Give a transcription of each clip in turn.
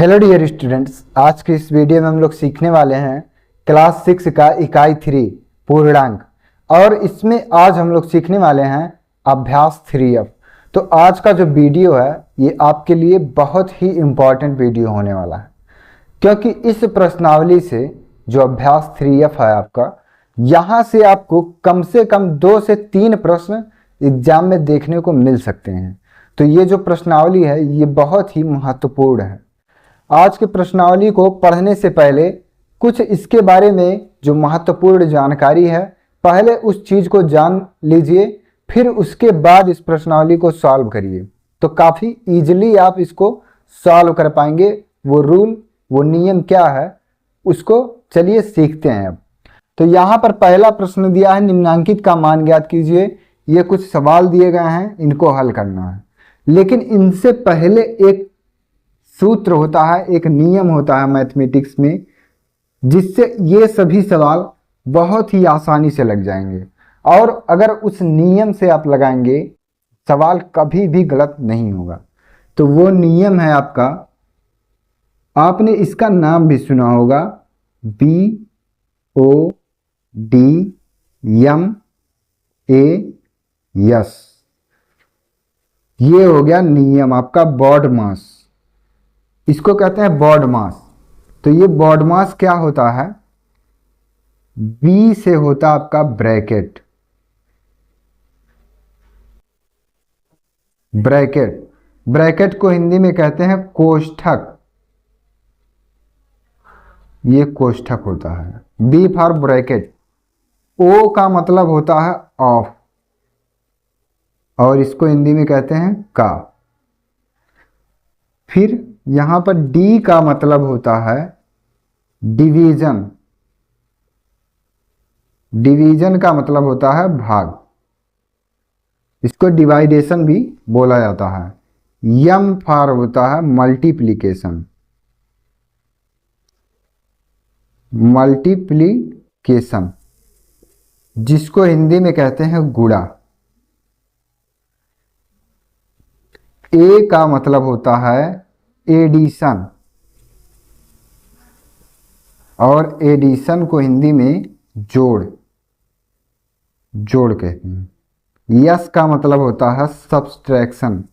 Hello dear students, आज के इस वीडियो में हम लोग सीखने वाले हैं क्लास 6 का इकाई 3 पूर्णांक। और इसमें आज हम लोग सीखने वाले हैं अभ्यास 3F। तो आज का जो वीडियो है ये आपके लिए बहुत ही इम्पॉर्टेंट वीडियो होने वाला है, क्योंकि इस प्रश्नावली से जो अभ्यास 3F है आपका, यहाँ से आपको कम से कम 2 से 3 प्रश्न एग्जाम में देखने को मिल सकते हैं। तो ये जो प्रश्नावली है ये बहुत ही महत्वपूर्ण है। आज के प्रश्नावली को पढ़ने से पहले कुछ इसके बारे में जो महत्वपूर्ण जानकारी है, पहले उस चीज़ को जान लीजिए, फिर उसके बाद इस प्रश्नावली को सॉल्व करिए। तो काफ़ी इजीली आप इसको सॉल्व कर पाएंगे। वो रूल, वो नियम क्या है, उसको चलिए सीखते हैं अब। तो यहाँ पर पहला प्रश्न दिया है, निम्नांकित का मान ज्ञात कीजिए। ये कुछ सवाल दिए गए हैं, इनको हल करना है। लेकिन इनसे पहले एक सूत्र होता है, एक नियम होता है मैथमेटिक्स में, जिससे ये सभी सवाल बहुत ही आसानी से लग जाएंगे। और अगर उस नियम से आप लगाएंगे, सवाल कभी भी गलत नहीं होगा। तो वो नियम है आपका, आपने इसका नाम भी सुना होगा, BODMAS। ये हो गया नियम आपका BODMAS। इसको कहते हैं BODMAS। तो ये BODMAS क्या होता है, B से होता आपका ब्रैकेट। ब्रैकेट को हिंदी में कहते हैं कोष्ठक। ये कोष्ठक होता है, B फॉर ब्रैकेट। O का मतलब होता है ऑफ, और इसको हिंदी में कहते हैं का। फिर यहां पर D का मतलब होता है डिवीजन। डिवीजन का मतलब होता है भाग, इसको डिवाइडेशन भी बोला जाता है। M फॉर होता है मल्टीप्लिकेशन। मल्टीप्लिकेशन जिसको हिंदी में कहते हैं गुणा। A का मतलब होता है एडिशन, और एडिशन को हिंदी में जोड़ कहते हैं। यस का मतलब होता है सब्सट्रैक्शन।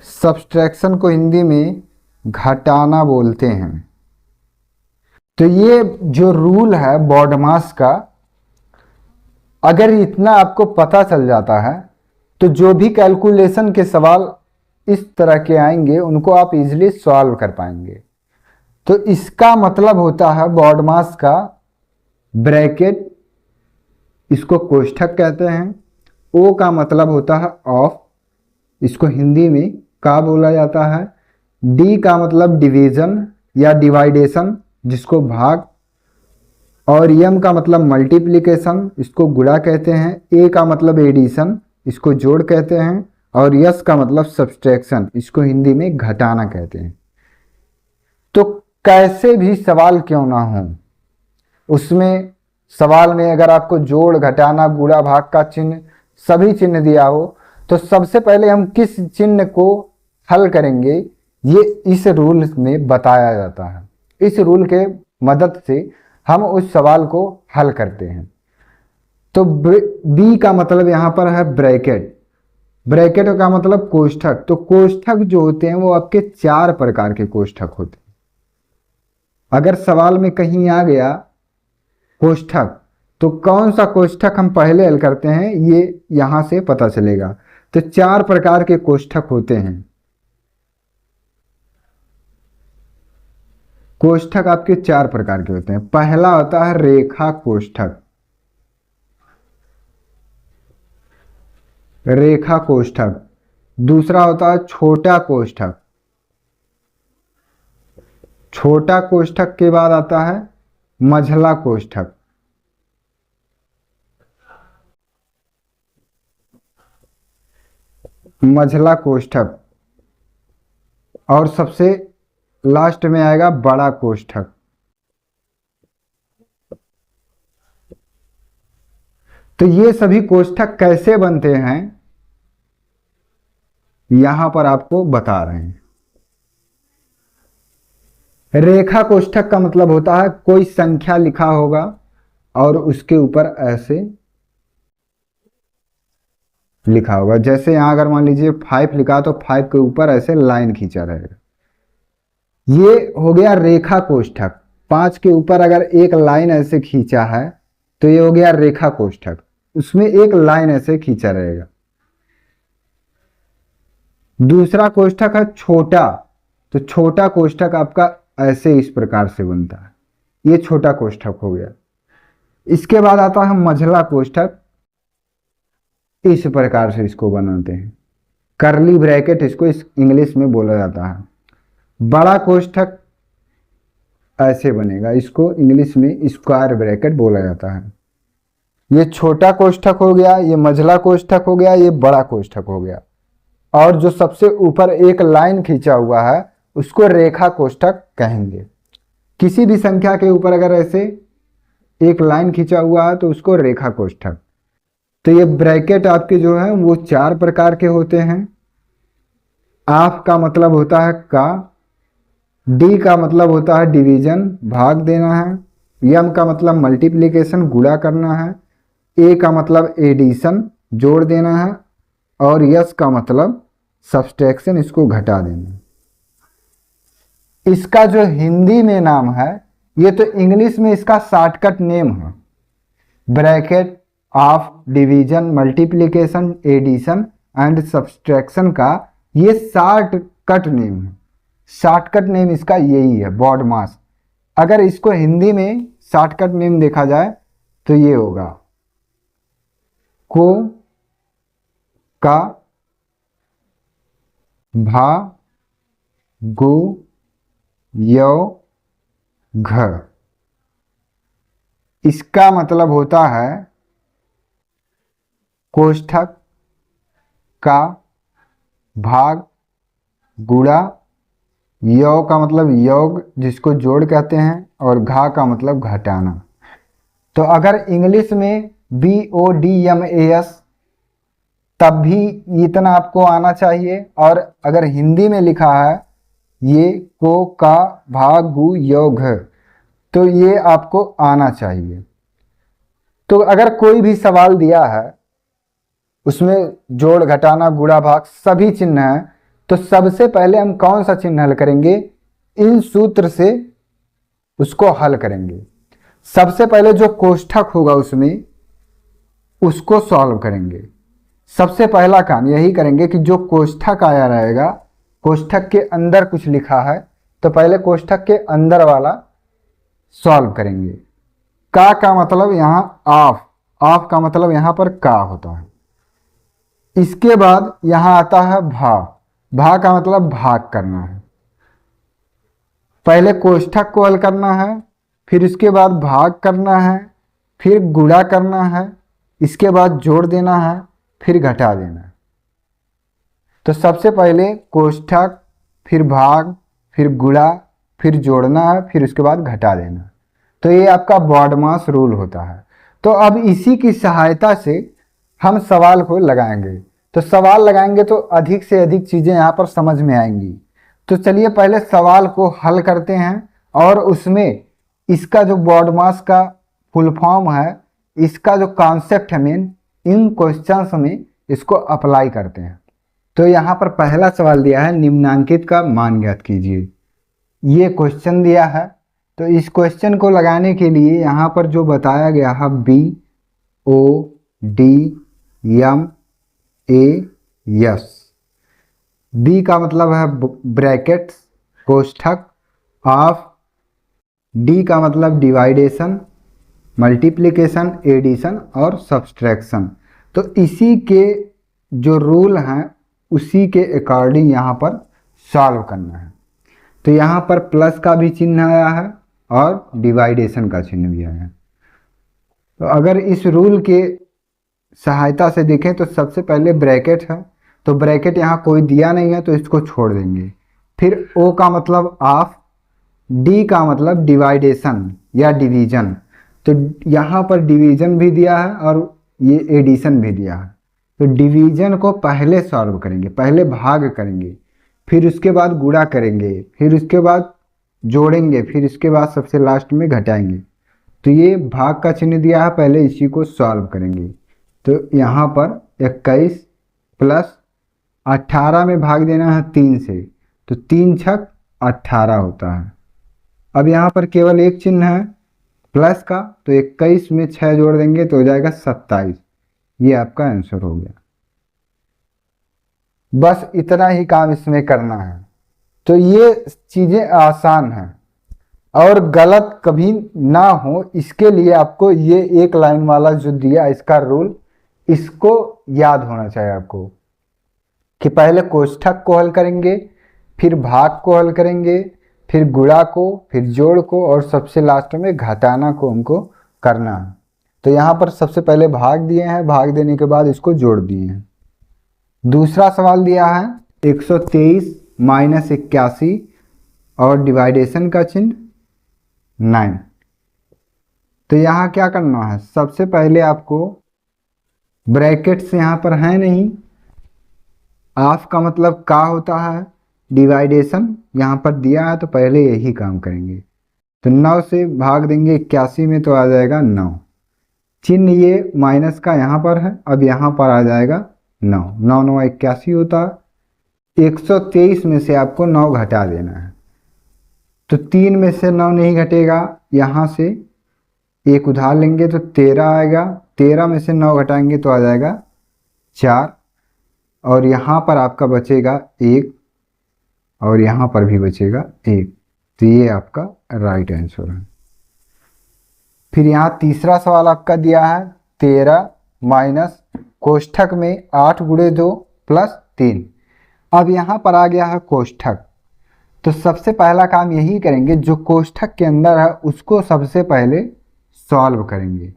सब्सट्रैक्शन को हिंदी में घटाना बोलते हैं। तो ये जो रूल है BODMAS का, अगर इतना आपको पता चल जाता है तो जो भी कैलकुलेशन के सवाल इस तरह के आएंगे उनको आप इजीली सॉल्व कर पाएंगे। तो इसका मतलब होता है BODMAS का ब्रैकेट, इसको कोष्ठक कहते हैं। O का मतलब होता है ऑफ, इसको हिंदी में का बोला जाता है। D का मतलब डिवीजन या डिवाइडेशन, जिसको भाग। और M का मतलब मल्टीप्लिकेशन, इसको गुणा कहते हैं। A का मतलब एडिशन, इसको जोड़ कहते हैं। और यस का मतलब सब्सट्रैक्शन, इसको हिंदी में घटाना कहते हैं। तो कैसे भी सवाल क्यों ना हो, उसमें सवाल में अगर आपको जोड़, घटाना, गुणा, भाग का चिन्ह, सभी चिन्ह दिया हो, तो सबसे पहले हम किस चिन्ह को हल करेंगे, ये इस रूल में बताया जाता है। इस रूल के मदद से हम उस सवाल को हल करते हैं। तो B का मतलब यहाँ पर है ब्रैकेट। ब्रैकेट का मतलब कोष्ठक। तो कोष्ठक जो होते हैं वो आपके 4 प्रकार के कोष्ठक होते हैं। अगर सवाल में कहीं आ गया कोष्ठक, तो कौन सा कोष्ठक हम पहले हल करते हैं ये यहां से पता चलेगा। तो 4 प्रकार के कोष्ठक होते हैं। कोष्ठक आपके 4 प्रकार के होते हैं। पहला होता है रेखा कोष्ठक। रेखा कोष्ठक। दूसरा होता है छोटा कोष्ठक। छोटा कोष्ठक के बाद आता है मझला कोष्ठक। मझला कोष्ठक। और सबसे लास्ट में आएगा बड़ा कोष्ठक। तो ये सभी कोष्ठक कैसे बनते हैं यहां पर आपको बता रहे हैं। रेखा कोष्ठक का मतलब होता है कोई संख्या लिखा होगा और उसके ऊपर ऐसे लिखा होगा। जैसे यहां अगर मान लीजिए 5 लिखा तो 5 के ऊपर ऐसे लाइन खींचा रहेगा, ये हो गया रेखा कोष्ठक। 5 के ऊपर अगर एक लाइन ऐसे खींचा है तो ये हो गया रेखा कोष्ठक, उसमें एक लाइन ऐसे खींचा रहेगा। दूसरा कोष्ठक है छोटा, तो छोटा कोष्ठक आपका ऐसे इस प्रकार से बनता है, ये छोटा कोष्ठक हो गया। इसके बाद आता है मझला कोष्ठक, इस प्रकार से इसको बनाते हैं, करली ब्रैकेट इसको इस इंग्लिश में बोला जाता है। बड़ा कोष्ठक ऐसे बनेगा, इसको इंग्लिश में स्क्वायर ब्रैकेट बोला जाता है। ये छोटा कोष्ठक हो गया, ये मझला कोष्ठक हो गया, ये बड़ा कोष्ठक हो गया। और जो सबसे ऊपर एक लाइन खींचा हुआ है उसको रेखा कोष्ठक कहेंगे। किसी भी संख्या के ऊपर अगर ऐसे एक लाइन खींचा हुआ है तो उसको रेखा कोष्ठक। तो ये ब्रैकेट आपके जो है वो 4 प्रकार के होते हैं। आफ का मतलब होता है का, डी का मतलब होता है डिवीजन, भाग देना है, यम का मतलब मल्टीप्लिकेशन, गुणा करना है, ए का मतलब एडिशन, जोड़ देना है, और यस का मतलब सब्सट्रैक्शन, इसको घटा देना। इसका जो हिंदी में नाम है, ये तो इंग्लिश में इसका शॉर्टकट नेम है, bracket of division, multiplication, addition and subtraction का ये शॉर्टकट नेम है। शॉर्टकट नेम इसका यही है, बॉडमास। अगर इसको हिंदी में शॉर्टकट नेम देखा जाए तो ये होगा को, का, भा, गु, यो, घ। इसका मतलब होता है कोष्ठक का भाग, गुणा, योग का मतलब योग जिसको जोड़ कहते हैं, और घा का मतलब घटाना। तो अगर इंग्लिश में BODMAS तब भी इतना आपको आना चाहिए, और अगर हिंदी में लिखा है ये को, का, भा, गु, यो, घ, तो ये आपको आना चाहिए। तो अगर कोई भी सवाल दिया है उसमें जोड़, घटाना, गुणा, भाग सभी चिन्ह हैं, तो सबसे पहले हम कौन सा चिन्ह हल करेंगे, इन सूत्र से उसको हल करेंगे। सबसे पहले जो कोष्ठक होगा उसमें उसको सॉल्व करेंगे। सबसे पहला काम यही करेंगे कि जो कोष्ठक आया रहेगा, कोष्ठक के अंदर कुछ लिखा है तो पहले कोष्ठक के अंदर वाला सॉल्व करेंगे। का मतलब यहाँ ऑफ, ऑफ का मतलब यहाँ पर का होता है। इसके बाद यहाँ आता है भा, भा का मतलब भाग करना है। पहले कोष्ठक को हल करना है, फिर इसके बाद भाग करना है, फिर गुणा करना है, इसके बाद जोड़ देना है, फिर घटा देना है। तो सबसे पहले कोष्ठक, फिर भाग, फिर गुणा, फिर जोड़ना है, फिर उसके बाद घटा देना। तो ये आपका बॉडमास रूल होता है। तो अब इसी की सहायता से हम सवाल को लगाएंगे। तो सवाल लगाएंगे तो अधिक से अधिक चीज़ें यहाँ पर समझ में आएंगी। तो चलिए पहले सवाल को हल करते हैं और उसमें इसका जो बॉडमास का फुल फॉर्म है, इसका जो कॉन्सेप्ट है मेन, इन क्वेश्चंस में इसको अप्लाई करते हैं। तो यहाँ पर पहला सवाल दिया है निम्नांकित का मान ज्ञात कीजिए, ये क्वेश्चन दिया है। तो इस क्वेश्चन को लगाने के लिए यहाँ पर जो बताया गया है BODMAS, बी का मतलब है ब्रैकेट्स, कोष्ठक, ऑफ, डी का मतलब डिवाइडेशन, मल्टीप्लिकेशन, एडिशन और सब्सट्रैक्शन। तो इसी के जो रूल हैं उसी के अकॉर्डिंग यहाँ पर सॉल्व करना है। तो यहाँ पर प्लस का भी चिन्ह आया है और डिवाइडेशन का चिन्ह भी आया है। तो अगर इस रूल के सहायता से देखें तो सबसे पहले ब्रैकेट है, तो ब्रैकेट यहाँ कोई दिया नहीं है तो इसको छोड़ देंगे। फिर ओ का मतलब ऑफ, डी का मतलब डिवाइडेशन या डिवीजन, तो यहाँ पर डिवीजन भी दिया है और ये एडिशन भी दिया है। तो डिवीजन को पहले सॉल्व करेंगे, पहले भाग करेंगे, फिर उसके बाद गुणा करेंगे, फिर उसके बाद जोड़ेंगे, फिर इसके बाद सबसे लास्ट में घटाएंगे। तो ये भाग का चिन्ह दिया है, पहले इसी को सॉल्व करेंगे। तो यहाँ पर 21 प्लस 18 में भाग देना है 3 से, तो 3 छक 18 होता है। अब यहाँ पर केवल एक चिन्ह है प्लस का, तो 21 में 6 जोड़ देंगे तो हो जाएगा 27। ये आपका आंसर हो गया। बस इतना ही काम इसमें करना है। तो ये चीज़ें आसान हैं और गलत कभी ना हो, इसके लिए आपको ये एक लाइन वाला जो दिया इसका रूल, इसको याद होना चाहिए आपको कि पहले कोष्ठक को हल करेंगे, फिर भाग को हल करेंगे, फिर गुणा को, फिर जोड़ को और सबसे लास्ट में घटाना को हमको करना है। तो यहाँ पर सबसे पहले भाग दिए हैं, भाग देने के बाद इसको जोड़ दिए हैं। दूसरा सवाल दिया है 123 माइनस 81 और डिवाइडेशन का चिन्ह 9। तो यहाँ क्या करना है, सबसे पहले आपको ब्रैकेट्स यहाँ पर है नहीं, ऑफ का मतलब का होता है, डिवाइडेशन यहाँ पर दिया है तो पहले यही काम करेंगे। तो 9 से भाग देंगे 81 में तो आ जाएगा 9। चिन्ह ये माइनस का यहाँ पर है, अब यहाँ पर आ जाएगा 9। 9 9 81 होता है। 123 में से आपको 9 घटा देना है, तो 3 में से 9 नहीं घटेगा, यहाँ से एक उधार लेंगे तो 13 आएगा। 13 में से 9 घटाएंगे तो आ जाएगा 4, और यहाँ पर आपका बचेगा 1 और यहाँ पर भी बचेगा 1। तो ये आपका राइट आंसर है। फिर यहाँ तीसरा सवाल आपका दिया है 13 माइनस कोष्ठक में 8 गुणे 2 प्लस 3। अब यहाँ पर आ गया है कोष्ठक, तो सबसे पहला काम यही करेंगे, जो कोष्ठक के अंदर है उसको सबसे पहले सॉल्व करेंगे,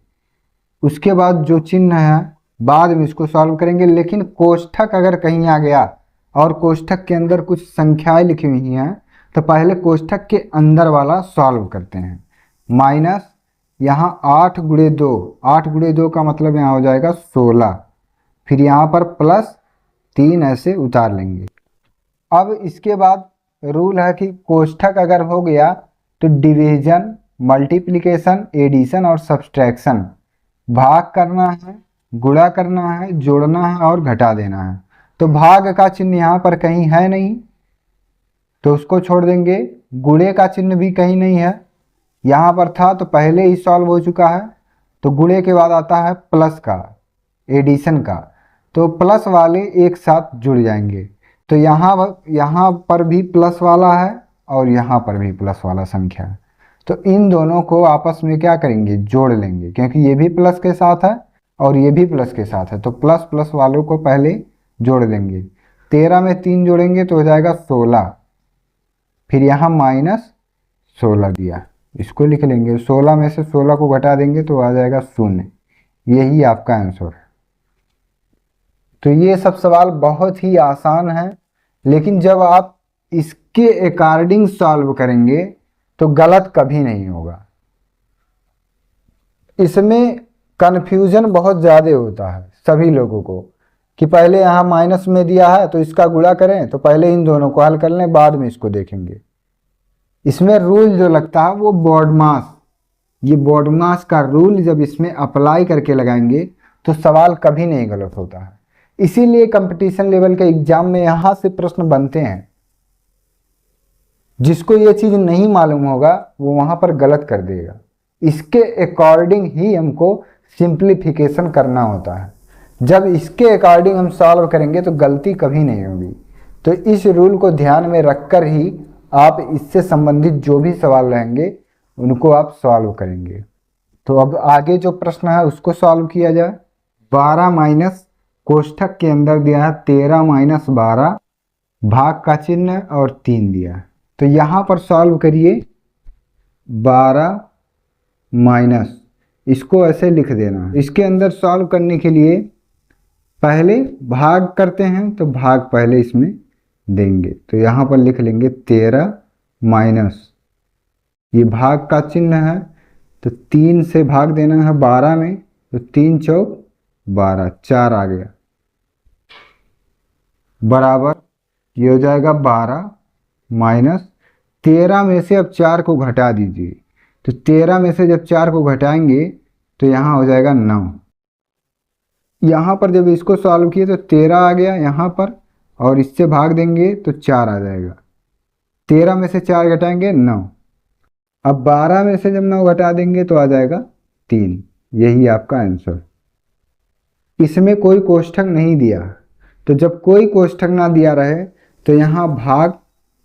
उसके बाद जो चिन्ह है बाद में इसको सॉल्व करेंगे। लेकिन कोष्ठक अगर कहीं आ गया और कोष्ठक के अंदर कुछ संख्याएं लिखी हुई हैं तो पहले कोष्ठक के अंदर वाला सॉल्व करते हैं। माइनस यहाँ 8 गुणे 2, 8 गुणे 2 का मतलब यहाँ हो जाएगा 16, फिर यहाँ पर प्लस 3 ऐसे उतार लेंगे। अब इसके बाद रूल है कि कोष्ठक अगर हो गया तो डिवीजन, मल्टीप्लिकेशन, एडिशन और सब्सट्रैक्शन, भाग करना है, गुणा करना है, जोड़ना है और घटा देना है। तो भाग का चिन्ह यहाँ पर कहीं है नहीं तो उसको छोड़ देंगे। गुणे का चिन्ह भी कहीं नहीं है, यहाँ पर था तो पहले ही सॉल्व हो चुका है। तो गुणे के बाद आता है प्लस का, एडिशन का, तो प्लस वाले एक साथ जुड़ जाएंगे। तो यहाँ पर भी प्लस वाला है और यहाँ पर भी प्लस वाला संख्या है, तो इन दोनों को आपस में क्या करेंगे, जोड़ लेंगे, क्योंकि ये भी प्लस के साथ है और ये भी प्लस के साथ है। तो प्लस प्लस वालों को पहले जोड़ देंगे। 13 में 3 जोड़ेंगे तो हो जाएगा 16, फिर यहाँ माइनस 16 दिया, इसको लिख लेंगे। 16 में से 16 को घटा देंगे तो आ जाएगा 0। यही आपका आंसर है। तो ये सब सवाल बहुत ही आसान है, लेकिन जब आप इसके अकॉर्डिंग सॉल्व करेंगे तो गलत कभी नहीं होगा। इसमें कन्फ्यूजन बहुत ज़्यादा होता है सभी लोगों को कि पहले यहाँ माइनस में दिया है तो इसका गुणा करें, तो पहले इन दोनों को हल कर लें, बाद में इसको देखेंगे। इसमें रूल जो लगता है वो बॉडमास, ये बॉडमास का रूल जब इसमें अप्लाई करके लगाएंगे तो सवाल कभी नहीं गलत होता है। इसीलिए कंपटीशन लेवल के एग्जाम में यहाँ से प्रश्न बनते हैं। जिसको ये चीज़ नहीं मालूम होगा वो वहाँ पर गलत कर देगा। इसके अकॉर्डिंग ही हमको सिंप्लीफिकेशन करना होता है। जब इसके अकॉर्डिंग हम सॉल्व करेंगे तो गलती कभी नहीं होगी। तो इस रूल को ध्यान में रखकर ही आप इससे संबंधित जो भी सवाल रहेंगे उनको आप सॉल्व करेंगे। तो अब आगे जो प्रश्न है उसको सॉल्व किया जाए। 12 माइनस कोष्ठक के अंदर दिया है 13 माइनस 12, भाग का चिन्ह और 3 दिया है। तो यहाँ पर सॉल्व करिए। 12 माइनस, इसको ऐसे लिख देना है। इसके अंदर सॉल्व करने के लिए पहले भाग करते हैं तो भाग पहले इसमें देंगे। तो यहाँ पर लिख लेंगे 13 माइनस, ये भाग का चिन्ह है तो 3 से भाग देना है 12 में, तो 3 चौक 12, 4 आ गया, बराबर ये हो जाएगा 12 माइनस 13 में से अब 4 को घटा दीजिए। तो 13 में से जब 4 को घटाएंगे तो यहाँ हो जाएगा 9। यहाँ पर जब इसको सॉल्व किए तो 13 आ गया यहाँ पर, और इससे भाग देंगे तो 4 आ जाएगा। 13 में से 4 घटाएंगे 9। अब 12 में से जब 9 घटा देंगे तो आ जाएगा 3। यही आपका आंसर। इसमें कोई कोष्ठक नहीं दिया, तो जब कोई कोष्ठक ना दिया रहे तो यहाँ भाग,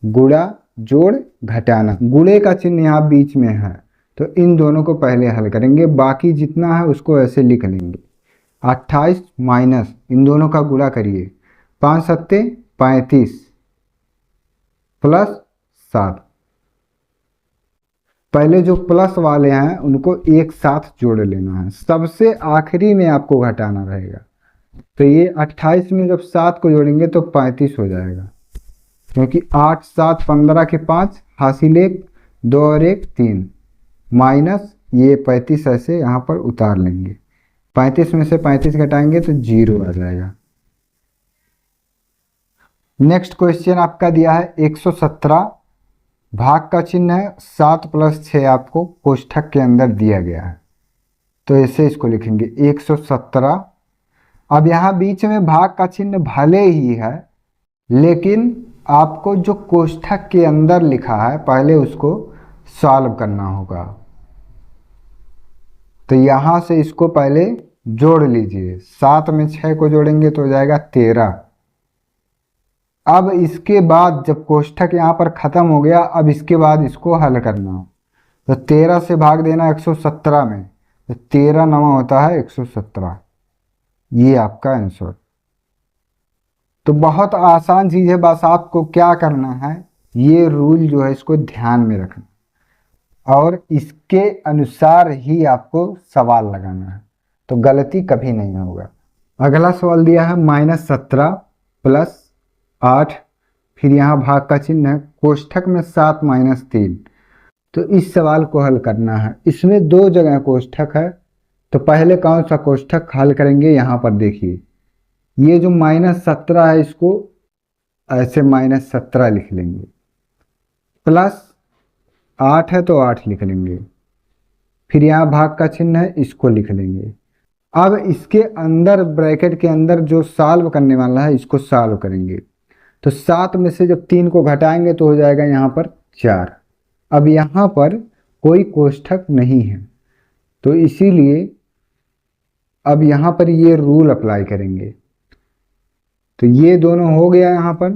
गुणा, जोड़, घटाना, गुणे का चिन्ह यहाँ बीच में है, तो इन दोनों को पहले हल करेंगे, बाकी जितना है उसको ऐसे लिख लेंगे। 28 माइनस इन दोनों का गुणा करिए, 5 सत्ते 35 प्लस 7। पहले जो प्लस वाले हैं उनको एक साथ जोड़ लेना है, सबसे आखिरी में आपको घटाना रहेगा। तो ये 28 में जब 7 को जोड़ेंगे तो 35 हो जाएगा, क्योंकि 8 7 15 के 5 हासिल 1 2 और 1 3 माइनस ये 35 ऐसे यहाँ पर उतार लेंगे। 35 में से 35 घटाएंगे तो 0 आ जाएगा। नेक्स्ट क्वेश्चन आपका दिया है 117, भाग का चिन्ह है 7 + 6 आपको कोष्ठक के अंदर दिया गया है, तो ऐसे इसको लिखेंगे 117। अब यहाँ बीच में भाग का चिन्ह भले ही है, लेकिन आपको जो कोष्ठक के अंदर लिखा है पहले उसको सॉल्व करना होगा। तो यहाँ से इसको पहले जोड़ लीजिए, 7 में 6 को जोड़ेंगे तो हो जाएगा 13। अब इसके बाद जब कोष्ठक यहाँ पर ख़त्म हो गया, अब इसके बाद इसको हल करना। तो 13 से भाग देना 117 में, तो 13 9 होता है 117। ये आपका आंसर। तो बहुत आसान चीज़ है, बस आपको क्या करना है, ये रूल जो है इसको ध्यान में रखना और इसके अनुसार ही आपको सवाल लगाना है, तो गलती कभी नहीं होगा। अगला सवाल दिया है -17 + 8, फिर यहाँ भाग का चिन्ह है, कोष्ठक में 7 - 3। तो इस सवाल को हल करना है। इसमें 2 जगह कोष्ठक है, तो पहले कौन सा कोष्ठक हल करेंगे, यहाँ पर देखिए ये जो -17 है इसको ऐसे -17 लिख लेंगे, प्लस 8 है तो 8 लिख लेंगे, फिर यहाँ भाग का चिन्ह है इसको लिख लेंगे। अब इसके अंदर ब्रैकेट के अंदर जो सॉल्व करने वाला है इसको सॉल्व करेंगे। तो 7 में से जब 3 को घटाएंगे तो हो जाएगा यहाँ पर 4। अब यहाँ पर कोई कोष्ठक नहीं है, तो इसीलिए अब यहाँ पर ये रूल अप्लाई करेंगे। तो ये दोनों हो गया, यहाँ पर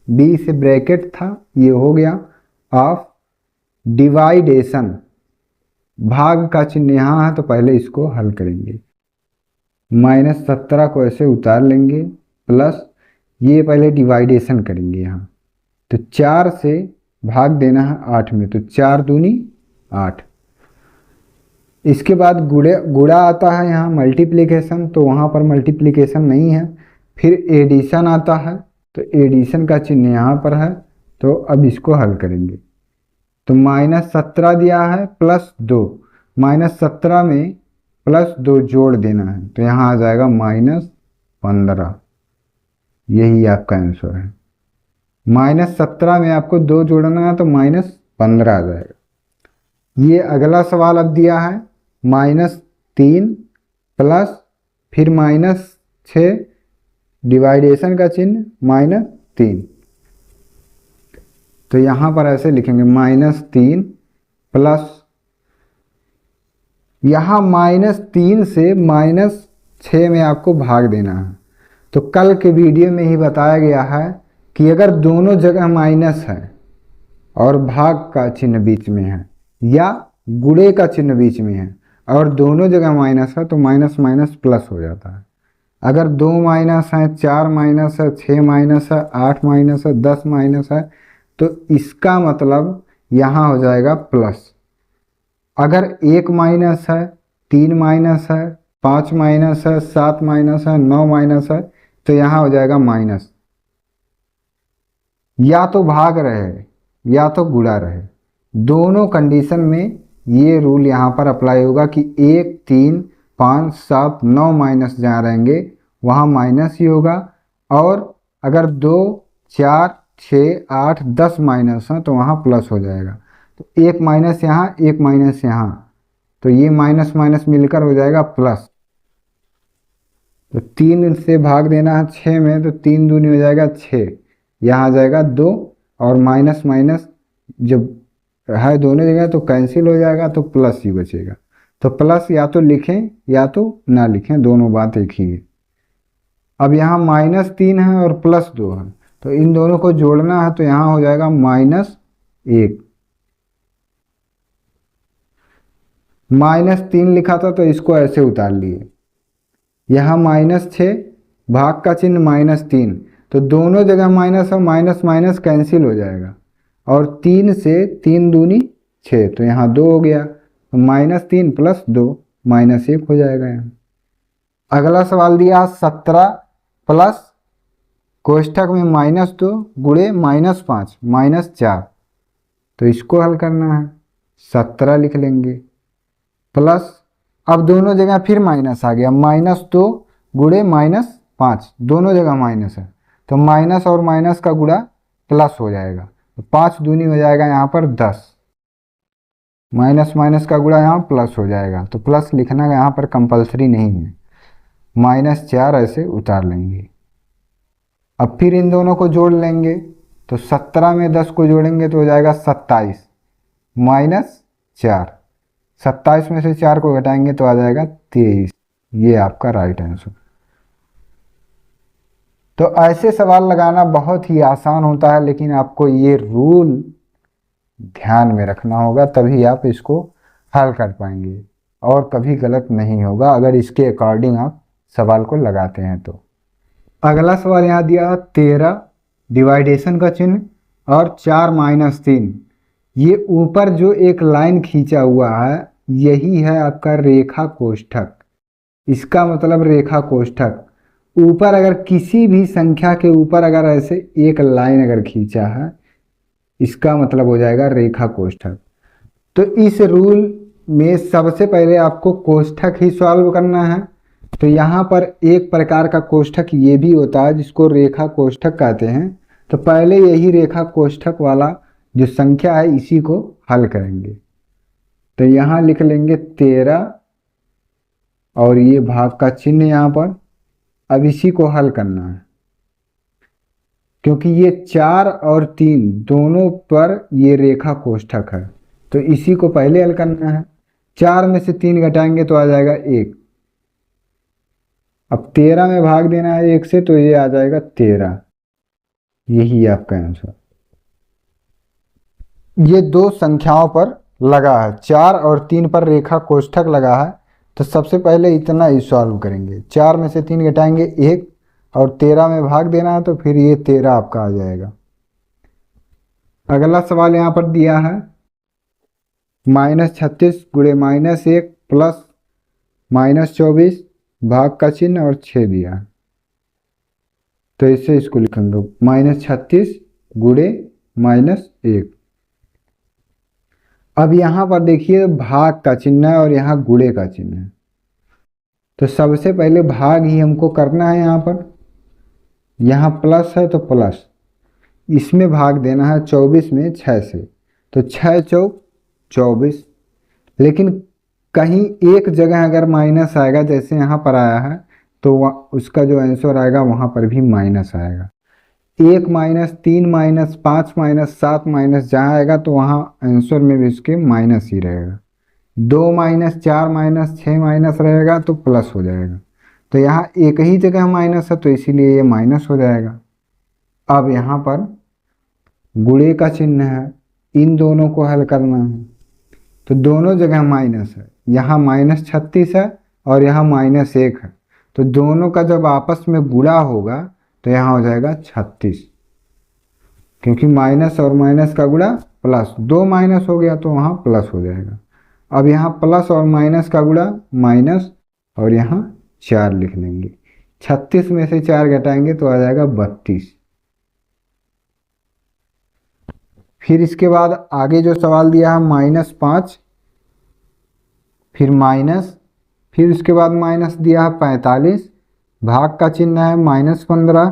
बी से ब्रैकेट था, ये हो गया ऑफ डिवाइडेशन, भाग का चिन्ह यहाँ है तो पहले इसको हल करेंगे। -17 को ऐसे उतार लेंगे, प्लस ये पहले डिवाइडेशन करेंगे यहाँ, तो 4 से भाग देना है 8 में, तो 4 दूनी 8। इसके बाद गुणा आता है यहाँ मल्टीप्लिकेशन, तो वहाँ पर मल्टीप्लिकेशन नहीं है। फिर एडिशन आता है, तो एडिशन का चिन्ह यहाँ पर है, तो अब इसको हल करेंगे। तो -17 दिया है +2, -17 में +2 जोड़ देना है, तो यहाँ आ जाएगा -15। यही आपका आंसर है। -17 में आपको 2 जोड़ना है तो -15 आ जाएगा। ये अगला सवाल अब दिया है -3 प्लस फिर -6 डिवाइडेशन का चिन्ह -3, तो यहाँ पर ऐसे लिखेंगे -3 प्लस यहाँ -3 से -6 में आपको भाग देना है। तो कल के वीडियो में ही बताया गया है कि अगर दोनों जगह माइनस है और भाग का चिन्ह बीच में है या गुणे का चिन्ह बीच में है और दोनों जगह माइनस है, तो माइनस माइनस प्लस हो जाता है। अगर 2 माइनस है, 4 माइनस है, 6 माइनस है, 8 माइनस है, 10 माइनस है, तो इसका मतलब यहाँ हो जाएगा प्लस। अगर 1 माइनस है, 3 माइनस है, 5 माइनस है, 7 माइनस है, 9 माइनस है, तो यहाँ हो जाएगा माइनस। या तो भाग रहे या तो गुणा रहे, दोनों कंडीशन में ये रूल यहाँ पर अप्लाई होगा कि 1 3 5 7 9 माइनस जहाँ रहेंगे वहाँ माइनस ही होगा, और अगर 2 4 6 8 10 माइनस है तो वहाँ प्लस हो जाएगा। तो एक माइनस यहाँ, एक माइनस यहाँ, तो ये माइनस माइनस मिलकर हो जाएगा प्लस। तो 3 से भाग देना है 6 में, तो 3 दूनी हो जाएगा 6, यहाँ आ जाएगा 2, और माइनस माइनस जब है दोनों जगह तो कैंसिल हो जाएगा, तो प्लस ही बचेगा। तो प्लस या तो लिखें या तो ना लिखें, दोनों बात एक ही है। अब यहाँ -3 है और +2 है, तो इन दोनों को जोड़ना है, तो यहाँ हो जाएगा -1। -3 लिखा था तो इसको ऐसे उतार लिए, यहाँ -6 भाग का चिन्ह -3, तो दोनों जगह माइनस है, माइनस माइनस कैंसिल हो जाएगा, और 3 से 3 दूनी 6, तो यहाँ 2 हो गया, तो -3 + 2 -1 हो जाएगा यहाँ। अगला सवाल दिया 17 प्लस कोष्ठक में -2 गुणे -5 -4, तो इसको हल करना है। 17 लिख लेंगे प्लस, अब दोनों जगह फिर माइनस आ गया, -2 गुणे -5, दोनों जगह माइनस है, तो माइनस और माइनस का गुणा प्लस हो जाएगा, तो 5 दूनी हो जाएगा यहाँ पर 10, माइनस माइनस का गुणा यहाँ प्लस हो जाएगा, तो प्लस लिखना यहाँ पर कंपलसरी नहीं है, -4 ऐसे उतार लेंगे। अब फिर इन दोनों को जोड़ लेंगे, तो 17 में 10 को जोड़ेंगे तो हो जाएगा 27 -4, 27 में से 4 को घटाएंगे तो आ जाएगा 23, ये आपका राइट आंसर। तो ऐसे सवाल लगाना बहुत ही आसान होता है, लेकिन आपको ये रूल ध्यान में रखना होगा, तभी आप इसको हल कर पाएंगे, और कभी गलत नहीं होगा अगर इसके अकॉर्डिंग आप सवाल को लगाते हैं तो। अगला सवाल यहाँ दिया 13 डिवाइडेशन का चिन्ह और 4 -3, ये ऊपर जो एक लाइन खींचा हुआ है यही है आपका रेखा कोष्ठक। इसका मतलब रेखा कोष्ठक, ऊपर अगर किसी भी संख्या के ऊपर अगर ऐसे एक लाइन अगर खींचा है, इसका मतलब हो जाएगा रेखा कोष्ठक। तो इस रूल में सबसे पहले आपको कोष्ठक ही सॉल्व करना है। तो यहाँ पर एक प्रकार का कोष्ठक ये भी होता है जिसको रेखा कोष्ठक कहते हैं, तो पहले यही रेखा कोष्ठक वाला जो संख्या है इसी को हल करेंगे। तो यहाँ लिख लेंगे 13 और ये भाग का चिन्ह यहाँ पर। अब इसी को हल करना है, क्योंकि ये 4 और 3 दोनों पर ये रेखा कोष्ठक है, तो इसी को पहले हल करना है। 4 में से 3 घटाएंगे तो आ जाएगा 1। अब 13 में भाग देना है 1 से, तो ये आ जाएगा 13, यही आपका आंसर। ये दो संख्याओं पर लगा है, 4 और 3 पर रेखा कोष्ठक लगा है, तो सबसे पहले इतना ही सॉल्व करेंगे। 4 में से 3 घटाएंगे 1, और 13 में भाग देना है, तो फिर ये 13 आपका आ जाएगा। अगला सवाल यहाँ पर दिया है -36 गुणे -1 प्लस -24 भाग का चिन्ह और 6 दिया है, तो इसे इसको लिखेंगे -36 गुणे -1। अब यहाँ पर देखिए भाग का चिन्ह है और यहाँ गुणे का चिन्ह है, तो सबसे पहले भाग ही हमको करना है। यहाँ पर यहाँ प्लस है तो प्लस, इसमें भाग देना है 24 में 6 से, तो 6 चौक 24। लेकिन कहीं एक जगह अगर माइनस आएगा, जैसे यहाँ पर आया है, तो उसका जो आंसर आएगा वहाँ पर भी माइनस आएगा। 1 -3 -5 -7 माइनस जहाँ आएगा तो वहाँ आंसर में भी उसके माइनस ही रहेगा। 2 -4 -6 माइनस रहेगा तो प्लस हो जाएगा, तो यहाँ एक ही जगह माइनस है तो इसीलिए ये माइनस हो जाएगा। अब यहाँ पर गुणे का चिन्ह है, इन दोनों को हल करना है, तो दोनों जगह माइनस है, यहाँ -36 है और यहाँ -1 है, तो दोनों का जब आपस में गुणा होगा तो यहाँ हो जाएगा 36, क्योंकि माइनस और माइनस का गुणा प्लस, 2 माइनस हो गया तो वहाँ प्लस हो जाएगा। अब यहाँ प्लस और माइनस का गुणा माइनस, और यहाँ 4 लिख लेंगे। 36 में से 4 घटाएंगे तो आ जाएगा 32। फिर इसके बाद आगे जो सवाल दिया है -5, फिर माइनस, फिर उसके बाद माइनस दिया है 45, भाग का चिन्ह है -15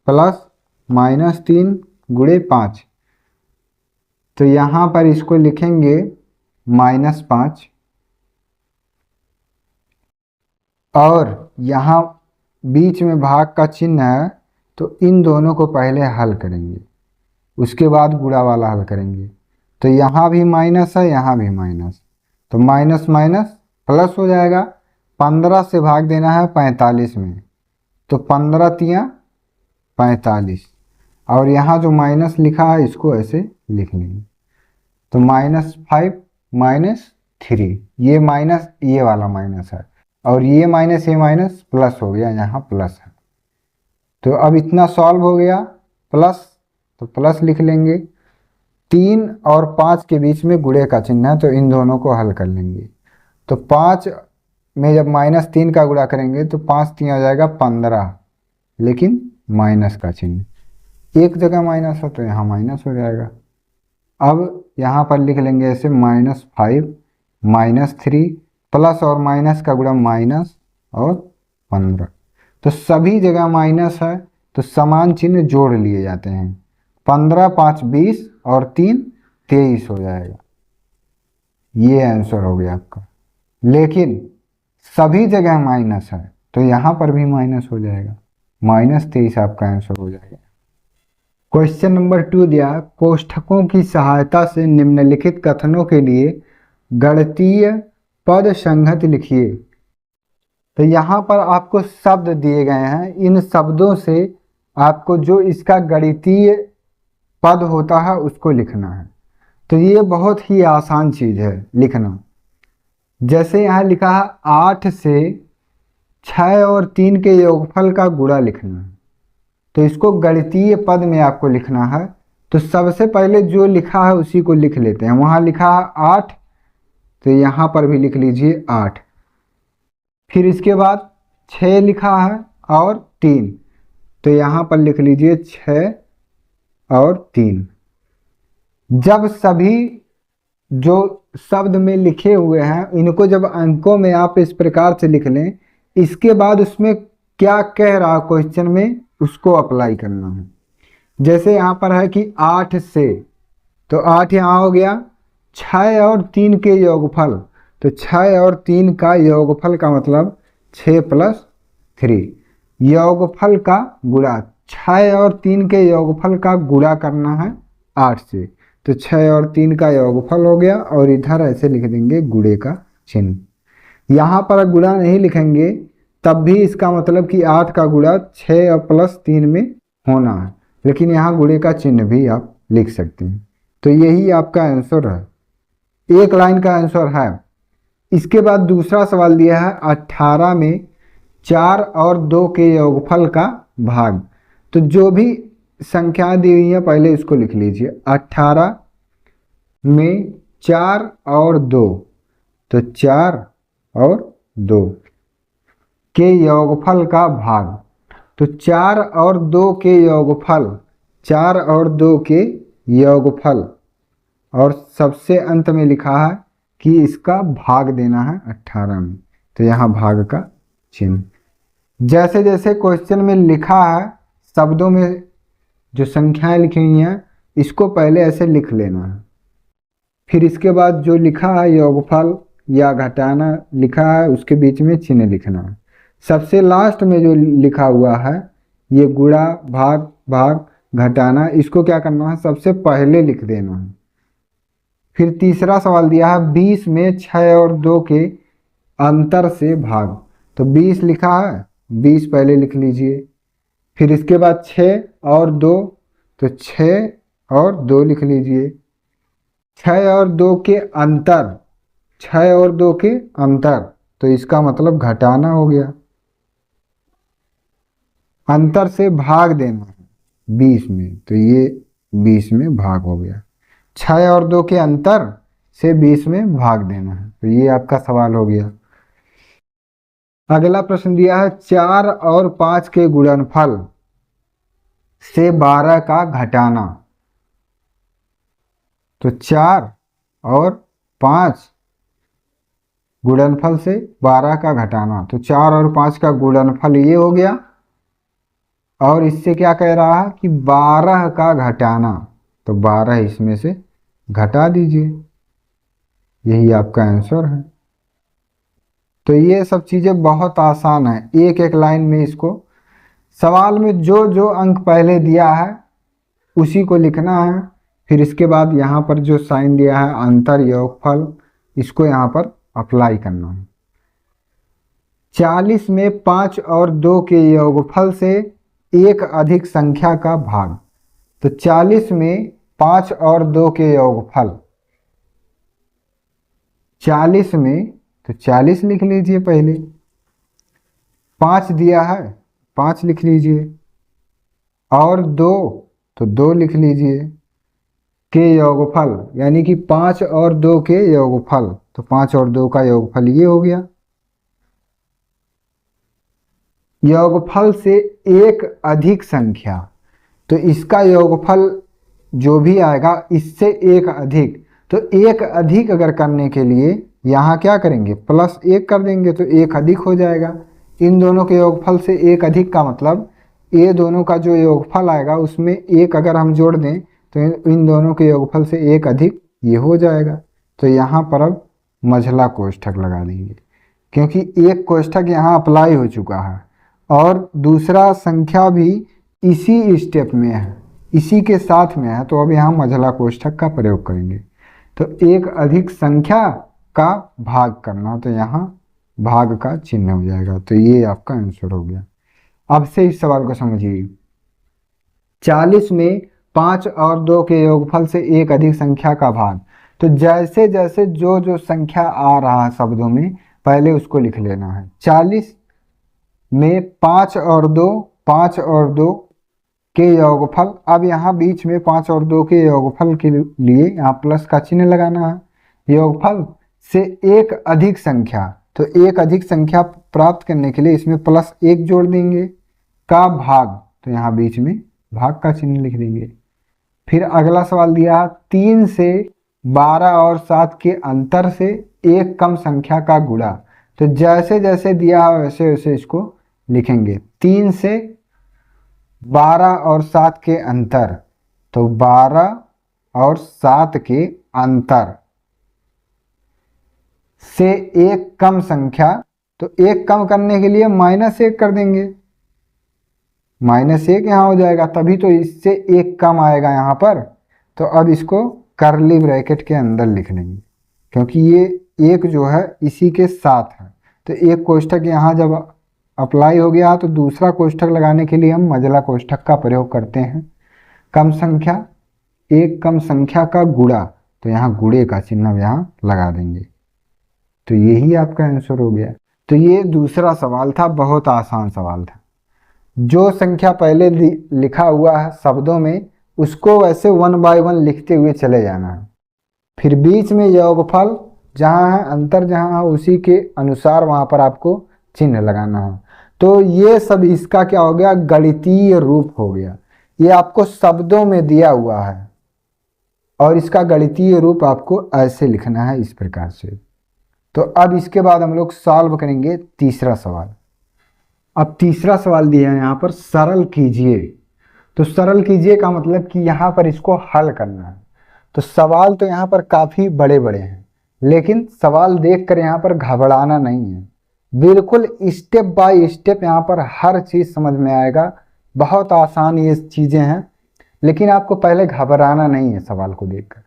प्लस -3 गुणे 5, तो यहाँ पर इसको लिखेंगे -5, और यहाँ बीच में भाग का चिन्ह है, तो इन दोनों को पहले हल करेंगे, उसके बाद गुणा वाला हल करेंगे। तो यहाँ भी माइनस है, यहाँ भी माइनस, तो माइनस माइनस प्लस हो जाएगा। 15 से भाग देना है 45 में, तो 15 तिया 45, और यहाँ जो माइनस लिखा है इसको ऐसे लिख लेंगे, तो -5 -3, ये माइनस ये वाला माइनस है, और ये माइनस प्लस हो गया, यहाँ प्लस है। तो अब इतना सॉल्व हो गया, प्लस तो प्लस लिख लेंगे। 3 और 5 के बीच में गुणे का चिन्ह है, तो इन दोनों को हल कर लेंगे। तो 5 में जब -3 का गुणा करेंगे तो 5 3 हो जाएगा 15, लेकिन माइनस का चिन्ह, एक जगह माइनस हो तो यहाँ माइनस हो जाएगा। अब यहाँ पर लिख लेंगे ऐसे -5 -3, प्लस और माइनस का गुणा माइनस और 15, तो सभी जगह माइनस है, तो समान चिन्ह जोड़ लिए जाते हैं। 15 5 20 और 3 23 हो जाएगा, ये आंसर हो गया आपका। लेकिन सभी जगह माइनस है, तो यहाँ पर भी माइनस हो जाएगा, -23 आपका आंसर हो जाएगा। क्वेश्चन नंबर 2 दिया, कोष्ठकों की सहायता से निम्नलिखित कथनों के लिए गणितीय पद संगत लिखिए। तो यहाँ पर आपको शब्द दिए गए हैं, इन शब्दों से आपको जो इसका गणितीय पद होता है उसको लिखना है। तो ये बहुत ही आसान चीज़ है लिखना। जैसे यहाँ लिखा है 8 से 6 और 3 के योगफल का गुणा लिखना है, तो इसको गणितीय पद में आपको लिखना है। तो सबसे पहले जो लिखा है उसी को लिख लेते हैं। वहाँ लिखा है 8, तो यहाँ पर भी लिख लीजिए 8। फिर इसके बाद 6 लिखा है और 3, तो यहाँ पर लिख लीजिए 6 और 3। जब सभी जो शब्द में लिखे हुए हैं इनको जब अंकों में आप इस प्रकार से लिख लें, इसके बाद उसमें क्या कह रहा क्वेश्चन में उसको अप्लाई करना है। जैसे यहाँ पर है कि 8 से, तो 8 यहाँ हो गया, 6 और 3 के योगफल, तो 6 और 3 का योगफल का मतलब 6 + 3, योगफल का गुणा, 6 और 3 के योगफल का गुणा करना है 8 से, तो 6 और 3 का योगफल हो गया, और इधर ऐसे लिख देंगे गुणे का चिन्ह। यहाँ पर गुणा नहीं लिखेंगे तब भी इसका मतलब कि 8 का गुणा 6 और +3 में होना है, लेकिन यहाँ गुणे का चिन्ह भी आप लिख सकते हैं। तो यही आपका आंसर है, एक लाइन का आंसर है। इसके बाद दूसरा सवाल दिया है 18 में 4 और 2 के योगफल का भाग। तो जो भी संख्या दी हुई है पहले इसको लिख लीजिए। 18 में 4 और 2, तो 4 और 2 के योगफल का भाग, तो 4 और 2 के योगफल, 4 और 2 के योगफल, और सबसे अंत में लिखा है कि इसका भाग देना है 18 में, तो यहाँ भाग का चिन्ह। जैसे जैसे क्वेश्चन में लिखा है शब्दों में जो संख्याएं लिखी हुई हैं इसको पहले ऐसे लिख लेना है, फिर इसके बाद जो लिखा है योगफल या घटाना लिखा है उसके बीच में चिन्ह लिखना है। सबसे लास्ट में जो लिखा हुआ है ये गुणा भाग भाग घटाना, इसको क्या करना है सबसे पहले लिख देना है। फिर तीसरा सवाल दिया है 20 में 6 और 2 के अंतर से भाग, तो 20 लिखा है 20 पहले लिख लीजिए। फिर इसके बाद 6 और 2, तो 6 और 2 लिख लीजिए। 6 और 2 के अंतर, 6 और 2 के अंतर, तो इसका मतलब घटाना हो गया। अंतर से भाग देना है 20 में, तो ये 20 में भाग हो गया। 6 और 2 के अंतर से 20 में भाग देना है, तो ये आपका सवाल हो गया। अगला प्रश्न दिया है 4 और 5 के गुणनफल से 12 का घटाना। तो 4 और 5 गुणनफल से 12 का घटाना, तो 4 और 5 का गुणनफल ये हो गया, और इससे क्या कह रहा है कि 12 का घटाना, तो 12 इसमें से घटा दीजिए, यही आपका आंसर है। तो ये सब चीज़ें बहुत आसान है, एक एक लाइन में इसको सवाल में जो जो अंक पहले दिया है उसी को लिखना है, फिर इसके बाद यहाँ पर जो साइन दिया है अंतर योगफल, इसको यहाँ पर अप्लाई करना है। 40 में 5 और 2 के योगफल से एक अधिक संख्या का भाग, तो 40 में 5 और 2 के योगफल, 40 में तो 40 लिख लीजिए पहले, 5 दिया है 5 लिख लीजिए, और 2 तो 2 लिख लीजिए, के योगफल यानी कि 5 और 2 के योगफल, तो 5 और 2 का योगफल ये हो गया। योगफल से एक अधिक संख्या, तो इसका योगफल जो भी आएगा इससे एक अधिक, तो एक अधिक अगर करने के लिए यहाँ क्या करेंगे +1 कर देंगे, तो एक अधिक हो जाएगा। इन दोनों के योगफल से एक अधिक का मतलब ये दोनों का जो योगफल आएगा उसमें एक अगर हम जोड़ दें तो इन दोनों के योगफल से एक अधिक ये हो जाएगा। तो यहाँ पर अब मझला कोष्ठक लगा देंगे, क्योंकि एक कोष्ठक यहाँ अप्लाई हो चुका है और दूसरा संख्या भी इसी स्टेप में है, इसी के साथ में है, तो अब यहाँ मझला कोष्ठक का प्रयोग करेंगे। तो एक अधिक संख्या का भाग करना, तो यहाँ भाग का चिन्ह हो जाएगा, तो ये आपका आंसर हो गया। अब से इस सवाल को समझिए। 40 में 5 और 2 के योगफल से एक अधिक संख्या का भाग, तो जैसे जैसे जो जो संख्या आ रहा है शब्दों में पहले उसको लिख लेना है। 40 में 5 और 2 के योगफल, अब यहाँ बीच में 5 और 2 के योगफल के लिए यहाँ प्लस का चिन्ह लगाना है। योगफल से एक अधिक संख्या, तो एक अधिक संख्या प्राप्त करने के लिए इसमें +1 जोड़ देंगे, का भाग, तो यहाँ बीच में भाग का चिन्ह लिख देंगे। फिर अगला सवाल दिया है 3 से 12 और 7 के अंतर से एक कम संख्या का गुणा, तो जैसे जैसे दिया है वैसे वैसे इसको लिखेंगे। 3 से 12 और 7 के अंतर, तो 12 और 7 के अंतर से एक कम संख्या, तो एक कम करने के लिए -1 कर देंगे, -1 यहाँ हो जाएगा, तभी तो इससे एक कम आएगा यहाँ पर। तो अब इसको कर्ली ब्रैकेट के अंदर लिख लेंगे, क्योंकि ये एक जो है इसी के साथ है। तो एक कोष्ठक यहाँ जब अप्लाई हो गया तो दूसरा कोष्ठक लगाने के लिए हम मझला कोष्ठक का प्रयोग करते हैं। कम संख्या, एक कम संख्या का गुणा, तो यहाँ गुणे का चिन्ह यहाँ लगा देंगे, तो यही आपका आंसर हो गया। तो ये दूसरा सवाल था, बहुत आसान सवाल था। जो संख्या पहले लिखा हुआ है शब्दों में उसको वैसे 1 बाय 1 लिखते हुए चले जाना है, फिर बीच में योगफल जहाँ है, अंतर जहाँ है, उसी के अनुसार वहाँ पर आपको चिन्ह लगाना है। तो ये सब इसका क्या हो गया, गणितीय रूप हो गया। ये आपको शब्दों में दिया हुआ है और इसका गणितीय रूप आपको ऐसे लिखना है, इस प्रकार से। तो अब इसके बाद हम लोग सॉल्व करेंगे तीसरा सवाल। अब तीसरा सवाल दिया है यहाँ पर, सरल कीजिए। तो सरल कीजिए का मतलब कि यहाँ पर इसको हल करना है। तो सवाल तो यहाँ पर काफ़ी बड़े बड़े हैं, लेकिन सवाल देखकर यहाँ पर घबराना नहीं है, बिल्कुल स्टेप बाय स्टेप यहाँ पर हर चीज़ समझ में आएगा। बहुत आसान ये चीज़ें हैं, लेकिन आपको पहले घबराना नहीं है सवाल को देखकर,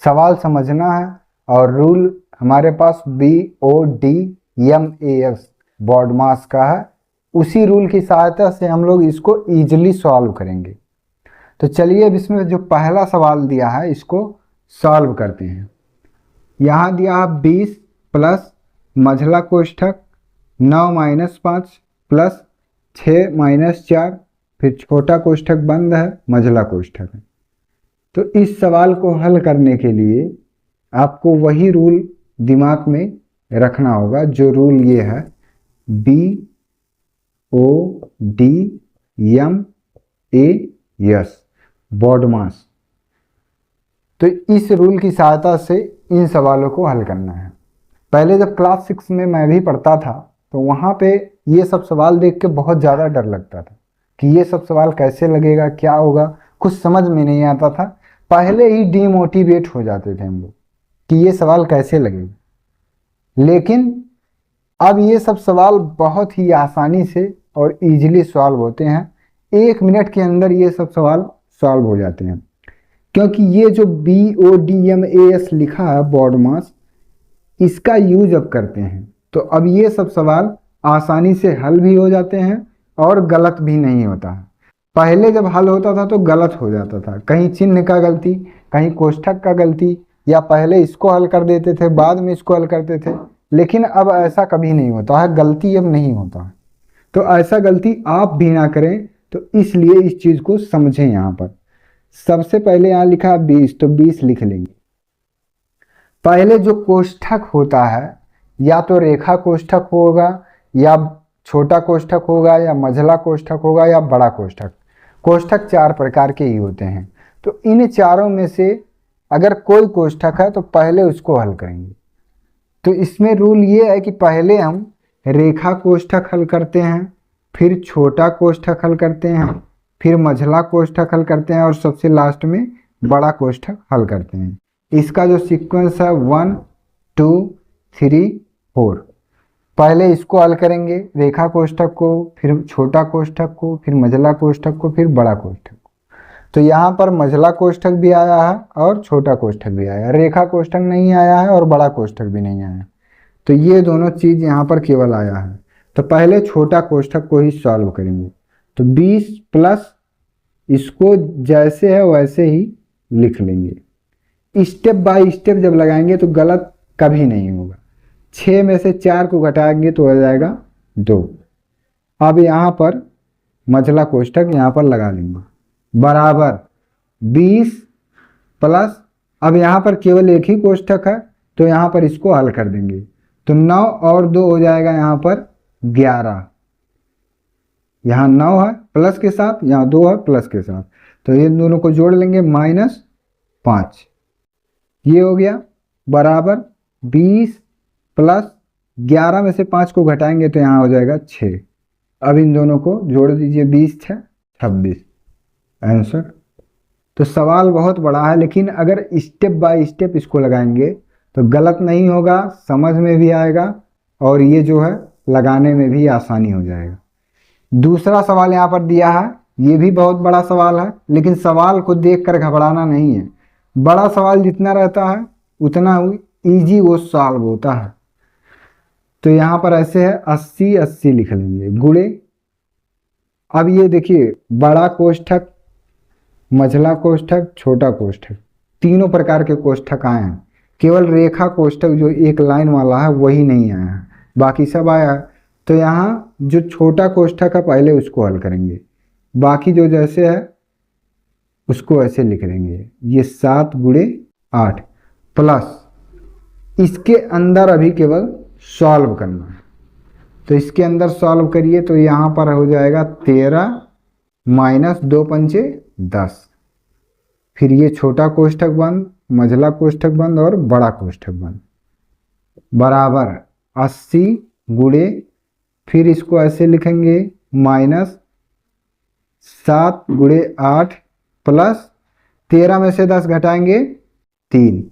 सवाल समझना है। और रूल हमारे पास BODMAS बॉडमास का है, उसी रूल की सहायता से हम लोग इसको ईजिली सॉल्व करेंगे। तो चलिए अब इसमें जो पहला सवाल दिया है इसको सॉल्व करते हैं। यहाँ दिया है 20 प्लस मझला कोष्ठक 9 - 5 प्लस 6 - 4, फिर छोटा कोष्ठक बंद है, मझला कोष्ठक है। तो इस सवाल को हल करने के लिए आपको वही रूल दिमाग में रखना होगा, जो रूल ये है BODMAS बॉडमास। तो इस रूल की सहायता से इन सवालों को हल करना है। पहले जब क्लास 6 में मैं भी पढ़ता था तो वहाँ पे ये सब सवाल देख के बहुत ज़्यादा डर लगता था कि ये सब सवाल कैसे लगेगा, क्या होगा, कुछ समझ में नहीं आता था। पहले ही डिमोटिवेट हो जाते थे हम लोग कि ये सवाल कैसे लगेगा। लेकिन अब ये सब सवाल बहुत ही आसानी से और इजीली सॉल्व होते हैं। 1 मिनट के अंदर ये सब सवाल सॉल्व हो जाते हैं, क्योंकि ये जो BODMAS लिखा है बॉडमास, इसका यूज अब करते हैं। तो अब ये सब सवाल आसानी से हल भी हो जाते हैं और गलत भी नहीं होता है। पहले जब हल होता था तो गलत हो जाता था, कहीं चिन्ह का गलती, कहीं कोष्ठक का गलती, या पहले इसको हल कर देते थे बाद में इसको हल करते थे। लेकिन अब ऐसा कभी नहीं होता है, गलती अब नहीं होता है। तो ऐसा गलती आप भी ना करें, तो इसलिए इस चीज को समझें। यहाँ पर सबसे पहले यहाँ लिखा 20, तो 20 लिख लेंगे। पहले जो कोष्ठक होता है, या तो रेखा कोष्ठक होगा, या छोटा कोष्ठक होगा, या मझला कोष्ठक होगा, या बड़ा कोष्ठक। कोष्ठक 4 प्रकार के ही होते हैं। तो इन चारों में से अगर कोई कोष्ठक है तो पहले उसको हल करेंगे। तो इसमें रूल ये है कि पहले हम रेखा कोष्ठक हल करते हैं, फिर छोटा कोष्ठक हल करते हैं, फिर मझला कोष्ठक हल करते हैं, और सबसे लास्ट में बड़ा कोष्ठक हल करते हैं। इसका जो सीक्वेंस है 1 2 3 4। पहले इसको हल करेंगे, रेखा कोष्ठक को, फिर छोटा कोष्ठक को, फिर मझला कोष्ठक को, फिर बड़ा कोष्ठक को। तो यहाँ पर मझला कोष्ठक भी आया है और छोटा कोष्ठक भी आया है, रेखा कोष्ठक नहीं आया है और बड़ा कोष्ठक भी नहीं आया है। तो ये दोनों चीज यहाँ पर केवल आया है। तो पहले छोटा कोष्ठक को ही सॉल्व करेंगे। तो 20 प्लस, इसको जैसे है वैसे ही लिख लेंगे। स्टेप बाय स्टेप जब लगाएंगे तो गलत कभी नहीं होगा। 6 में से 4 को घटाएंगे तो हो जाएगा 2। अब यहाँ पर मझला कोष्ठक यहाँ पर लगा लेंगे, बराबर 20 प्लस, अब यहाँ पर केवल एक ही कोष्ठक है तो यहाँ पर इसको हल कर देंगे। तो 9 और 2 हो जाएगा यहाँ पर 11। यहाँ 9 है प्लस के साथ, यहाँ 2 है प्लस के साथ, तो इन दोनों को जोड़ लेंगे -5। ये हो गया बराबर 20 प्लस 11 में से 5 को घटाएंगे तो यहाँ हो जाएगा 6। अब इन दोनों को जोड़ दीजिए, 20 6 26 आंसर। तो सवाल बहुत बड़ा है, लेकिन अगर स्टेप बाय स्टेप इसको लगाएंगे तो गलत नहीं होगा, समझ में भी आएगा, और ये जो है लगाने में भी आसानी हो जाएगा। दूसरा सवाल यहाँ पर दिया है, ये भी बहुत बड़ा सवाल है, लेकिन सवाल को देखकर घबराना नहीं है। बड़ा सवाल जितना रहता है उतना इजी वो सॉल्व होता है। तो यहाँ पर ऐसे है 80 80 लिख लेंगे गुणे। अब ये देखिए, बड़ा कोष्ठक, मझला कोष्ठक, छोटा कोष्ठक, तीनों प्रकार के कोष्ठक आए हैं। केवल रेखा कोष्ठक जो एक लाइन वाला है वही नहीं आया है, बाकी सब आया है। तो यहाँ जो छोटा कोष्ठक है पहले उसको हल करेंगे, बाकी जो जैसे है उसको ऐसे लिख देंगे। ये 7 गुणे 8 प्लस, इसके अंदर अभी केवल सॉल्व करना है। तो इसके अंदर सॉल्व करिए तो यहाँ पर हो जाएगा 13 माइनस 2 पंचे 10। फिर ये छोटा कोष्ठक बंद, मझला कोष्ठक बंद और बड़ा कोष्ठक बंद, बराबर 80 गुणे, फिर इसको ऐसे लिखेंगे -7 गुणे 8 प्लस 13 में से 10 घटाएंगे 3।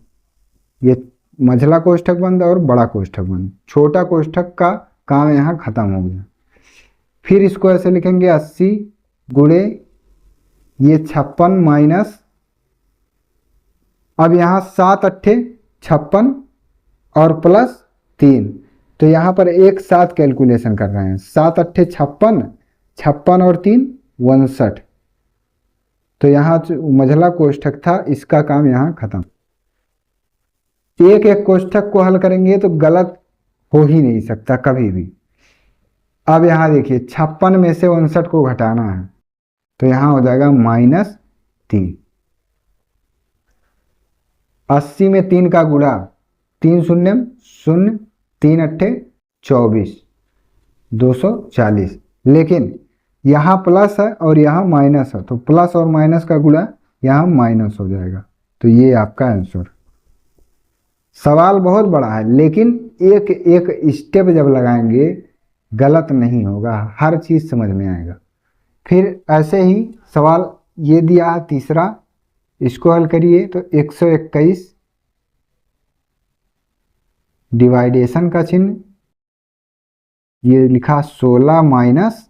ये मझला कोष्ठक बंद और बड़ा कोष्ठक बंद, छोटा कोष्ठक का काम यहाँ खत्म हो गया। फिर इसको ऐसे लिखेंगे 80 गुणे ये 56 माइनस, अब यहाँ 7 8 56 और प्लस 3। तो यहाँ पर एक साथ कैलकुलेशन कर रहे हैं, 7 8 56, 56 और 3 59। तो यहाँ मझला कोष्ठक था, इसका काम यहाँ खत्म। एक एक कोष्ठक को हल करेंगे तो गलत हो ही नहीं सकता कभी भी। अब यहाँ देखिए 56 में से 59 को घटाना है तो यहाँ हो जाएगा -3। 80 में 3 का गुणा, 3 शून्य 0, 3 अट्ठे 24, 240। लेकिन यहाँ प्लस है और यहाँ माइनस है, तो प्लस और माइनस का गुणा यहाँ माइनस हो जाएगा। तो ये आपका आंसर। सवाल बहुत बड़ा है, लेकिन एक एक स्टेप जब लगाएंगे गलत नहीं होगा, हर चीज समझ में आएगा। फिर ऐसे ही सवाल ये दिया है तीसरा, इसको हल करिए। तो 121 डिवाइडेशन का चिन्ह, ये लिखा 16 माइनस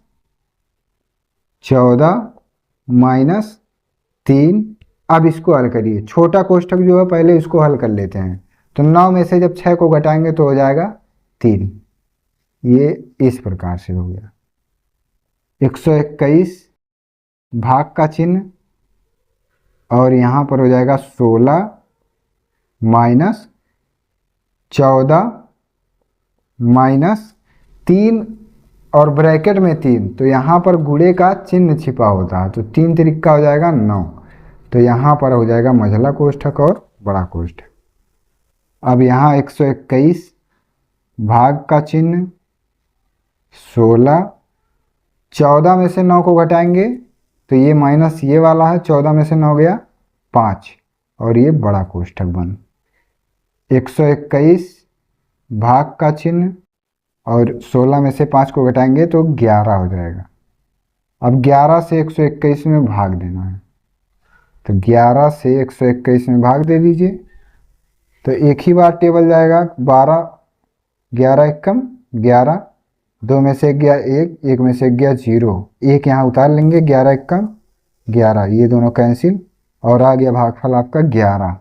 14 माइनस 3। अब इसको हल करिए, छोटा कोष्ठक जो है पहले इसको हल कर लेते हैं। तो 9 में से जब 6 को घटाएंगे तो हो जाएगा 3। ये इस प्रकार से हो गया। 121 भाग का चिन्ह और यहाँ पर हो जाएगा 16 माइनस 14 माइनस 3 और ब्रैकेट में 3, तो यहाँ पर गुणे का चिन्ह छिपा होता है, तो 3 तिरिक्का हो जाएगा 9। तो यहाँ पर हो जाएगा मझला कोष्ठक और बड़ा कोष्ठक। अब यहाँ 121 भाग का चिन्ह 16, 14 में से 9 को घटाएंगे तो ये माइनस ये वाला है, 14 में से 9 गया 5 और ये बड़ा कोष्ठक बन। 121 भाग का चिन्ह और 16 में से 5 को घटाएंगे तो 11 हो जाएगा। अब 11 से 121 में भाग देना है, तो 11 से 121 में भाग दे दीजिए। तो एक ही बार टेबल जाएगा 12, 11 एकम 11, 2 में से गया 1, 1 में से गया 0, 1 यहाँ उतार लेंगे, 11 एकम 11, ये दोनों कैंसिल और आ गया भागफल आपका 11।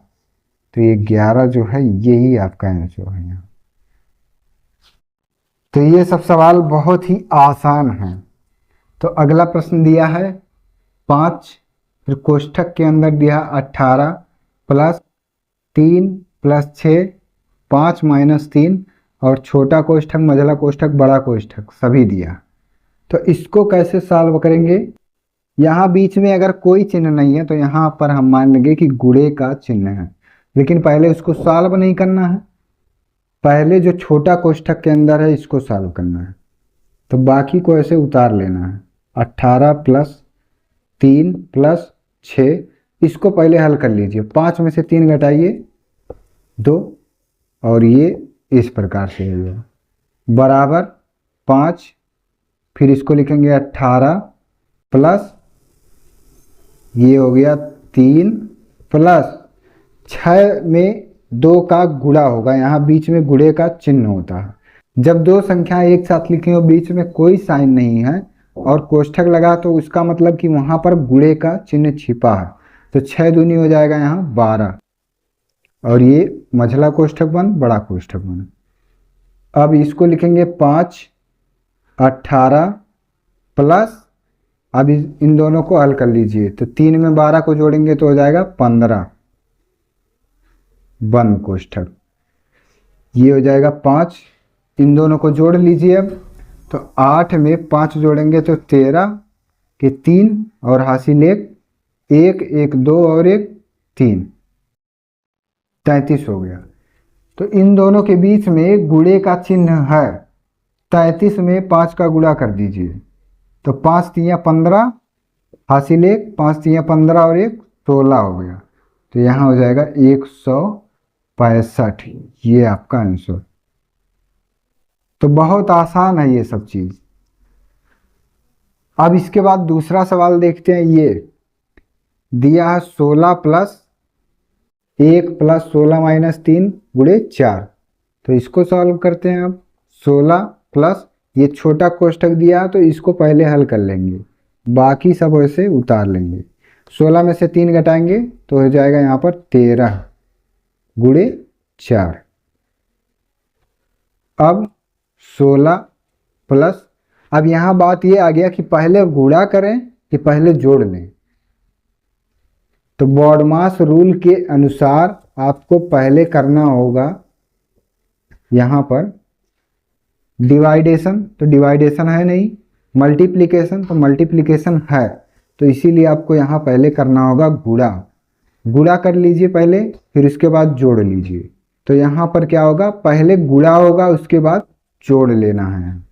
तो ये 11 जो है यही आपका आंसर है यहाँ। तो ये सब सवाल बहुत ही आसान हैं। तो अगला प्रश्न दिया है 5, फिर कोष्ठक के अंदर दिया 18 प्लस 3 प्लस 6, 5 माइनस 3 और छोटा कोष्ठक, मझला कोष्ठक, बड़ा कोष्ठक सभी दिया। तो इसको कैसे सॉल्व करेंगे? यहाँ बीच में अगर कोई चिन्ह नहीं है तो यहाँ पर हम मान लेंगे कि गुणे का चिन्ह है, लेकिन पहले उसको सॉल्व नहीं करना है, पहले जो छोटा कोष्ठक के अंदर है इसको सॉल्व करना है। तो बाकी को ऐसे उतार लेना है, 18 प्लस 3 प्लस 6, इसको पहले हल कर लीजिए। 5 में से 3 घटाइए 2 और ये इस प्रकार से हो गया बराबर 5। फिर इसको लिखेंगे 18 प्लस ये हो गया 3 प्लस 6 में 2 का गुणा होगा, यहाँ बीच में गुणे का चिन्ह होता है। जब दो संख्या एक साथ लिखी हो बीच में कोई साइन नहीं है और कोष्ठक लगा तो उसका मतलब कि वहाँ पर गुणे का चिन्ह छिपा है। तो 6 दूनी हो जाएगा यहाँ 12 और ये मझला कोष्ठक बन, बड़ा कोष्ठक बन। अब इसको लिखेंगे 5 18 प्लस, अब इन दोनों को हल कर लीजिए। तो 3 में 12 को जोड़ेंगे तो हो जाएगा 15 बंद कोष्ठक। ये हो जाएगा 5, इन दोनों को जोड़ लीजिए। अब तो 8 में 5 जोड़ेंगे तो 13 के 3 और हासिल 1, 1 2 और 1 3, 33 हो गया। तो इन दोनों के बीच में गुणे का चिन्ह है, 33 में 5 का गुणा कर दीजिए। तो 5 3 15 हासिल 1, 5 3 15 और 1 16 हो गया। तो यहाँ हो जाएगा 165, ये आपका आंसर। तो बहुत आसान है ये सब चीज़। अब इसके बाद दूसरा सवाल देखते हैं। ये दिया है 16 प्लस 1 प्लस 16 माइनस 3 गुणे 4। तो इसको सॉल्व करते हैं। अब 16 प्लस ये छोटा कोष्ठक दिया है तो इसको पहले हल कर लेंगे, बाकी सब ऐसे उतार लेंगे। 16 में से 3 घटाएंगे तो हो जाएगा यहाँ पर 13 गुणे 4। अब 16 प्लस, अब यहाँ बात ये आ गया कि पहले गुणा करें कि पहले जोड़ लें। तो बॉडमास रूल के अनुसार आपको पहले करना होगा यहाँ पर डिवाइडेशन, तो डिवाइडेशन है नहीं, मल्टीप्लिकेशन तो मल्टीप्लिकेशन है, तो इसीलिए आपको यहाँ पहले करना होगा गुणा। गुणा कर लीजिए पहले, फिर उसके बाद जोड़ लीजिए। तो यहाँ पर क्या होगा, पहले गुणा होगा उसके बाद जोड़ लेना है।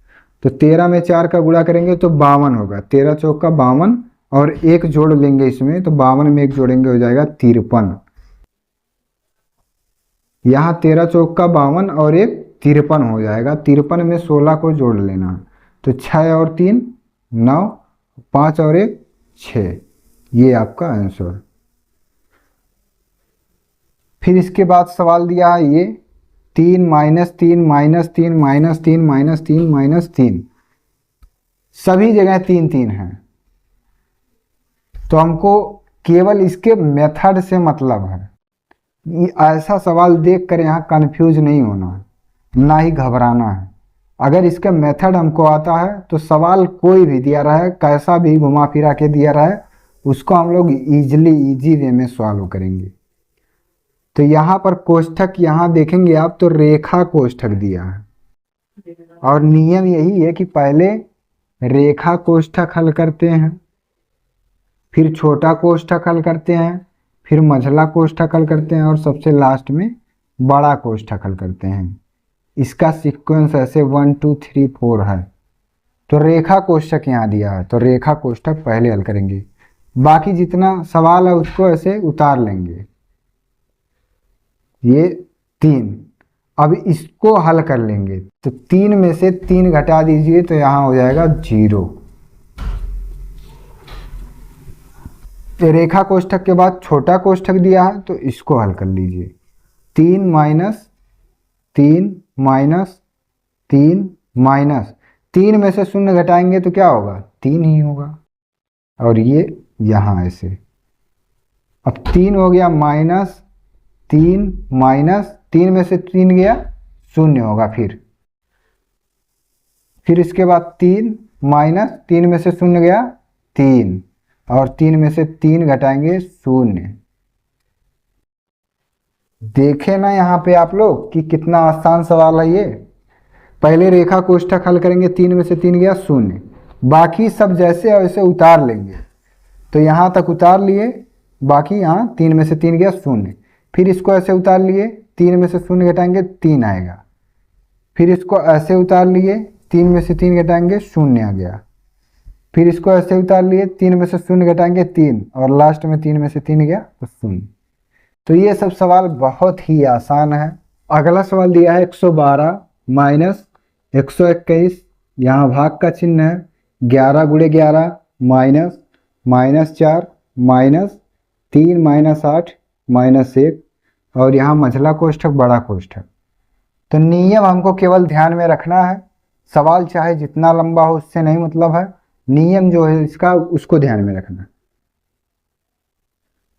तो 13 में 4 का गुणा करेंगे तो 52 होगा, 13 चौक का 52 और 1 जोड़ लेंगे इसमें, तो 52 में 1 जोड़ेंगे हो जाएगा 53। यहाँ 13 चौक का 52 और 1 53 हो जाएगा। 53 में 16 को जोड़ लेना, तो 6 और 3 9 5 और 1 6, ये आपका आंसर। फिर इसके बाद सवाल दिया है ये 3 -3 -3 -3 -3 -3, सभी जगह 3 3 है। तो हमको केवल इसके मेथड से मतलब है। ऐसा सवाल देखकर यहाँ कंफ्यूज नहीं होना है, ना ही घबराना है। अगर इसका मेथड हमको आता है तो सवाल कोई भी दिया रहा है, कैसा भी घुमा फिरा के दिया रहा है, उसको हम लोग इजी वे में सॉल्व करेंगे। तो यहाँ पर कोष्ठक यहाँ देखेंगे आप तो रेखा कोष्ठक दिया है, और नियम यही है कि पहले रेखा कोष्ठक हल करते हैं, फिर छोटा कोष्ठक हल करते हैं, फिर मझला कोष्ठक हल करते हैं, और सबसे लास्ट में बड़ा कोष्ठक हल करते हैं। इसका सीक्वेंस ऐसे 1 2 3 4 है। तो रेखा कोष्ठक यहाँ दिया है तो रेखा कोष्ठक पहले हल करेंगे, बाकी जितना सवाल है उसको ऐसे उतार लेंगे। ये 3, अब इसको हल कर लेंगे तो 3 में से 3 घटा दीजिए तो यहाँ हो जाएगा 0। रेखा कोष्ठक के बाद छोटा कोष्ठक दिया है तो इसको हल कर लीजिए। 3 -3 -3 -3 में से 0 घटाएंगे तो क्या होगा, 3 ही होगा, और ये यहाँ ऐसे। अब 3 हो गया -3 -3 में से 3 गया 0 होगा। फिर इसके बाद 3 -3 में से 0 गया 3, और 3 में से 3 घटाएंगे 0। देखे ना यहाँ पे आप लोग कि कितना आसान सवाल है ये। पहले रेखा कोष्ठक हल करेंगे, 3 में से 3 गया 0, बाकी सब जैसे वैसे उतार लेंगे। तो यहाँ तक उतार लिए, बाकी यहाँ 3 में से 3 गया 0, फिर इसको ऐसे उतार लिए, 3 में से 0 घटाएंगे 3 आएगा, फिर इसको ऐसे उतार लिए, 3 में से 3 घटाएंगे 0 आ गया, फिर इसको ऐसे उतार लिए, 3 में से 0 घटाएंगे 3, और लास्ट में 3 में से 3 गया तो 0। तो ये सब सवाल बहुत ही आसान है। अगला सवाल दिया है 112 -121, यहाँ भाग का चिन्ह है, 11 × 11 -4 -3 -8 -1, और यहाँ मझला कोष्ठक बड़ा कोष्ठक। तो नियम हमको केवल ध्यान में रखना है, सवाल चाहे जितना लंबा हो उससे नहीं मतलब है, नियम जो है इसका उसको ध्यान में रखना।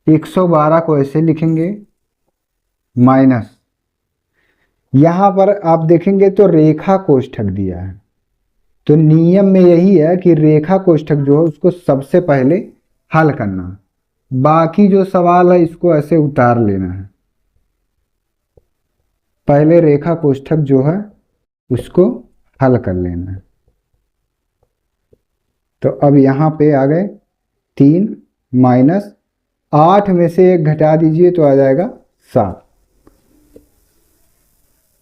112 को ऐसे लिखेंगे माइनस, यहाँ पर आप देखेंगे तो रेखा कोष्ठक दिया है, तो नियम में यही है कि रेखा कोष्ठक जो है उसको सबसे पहले हल करना, बाकी जो सवाल है इसको ऐसे उतार लेना है। पहले रेखा कोष्ठक जो है उसको हल कर लेना है। तो अब यहाँ पे आ गए 3 -8 में से 1 घटा दीजिए तो आ जाएगा 7।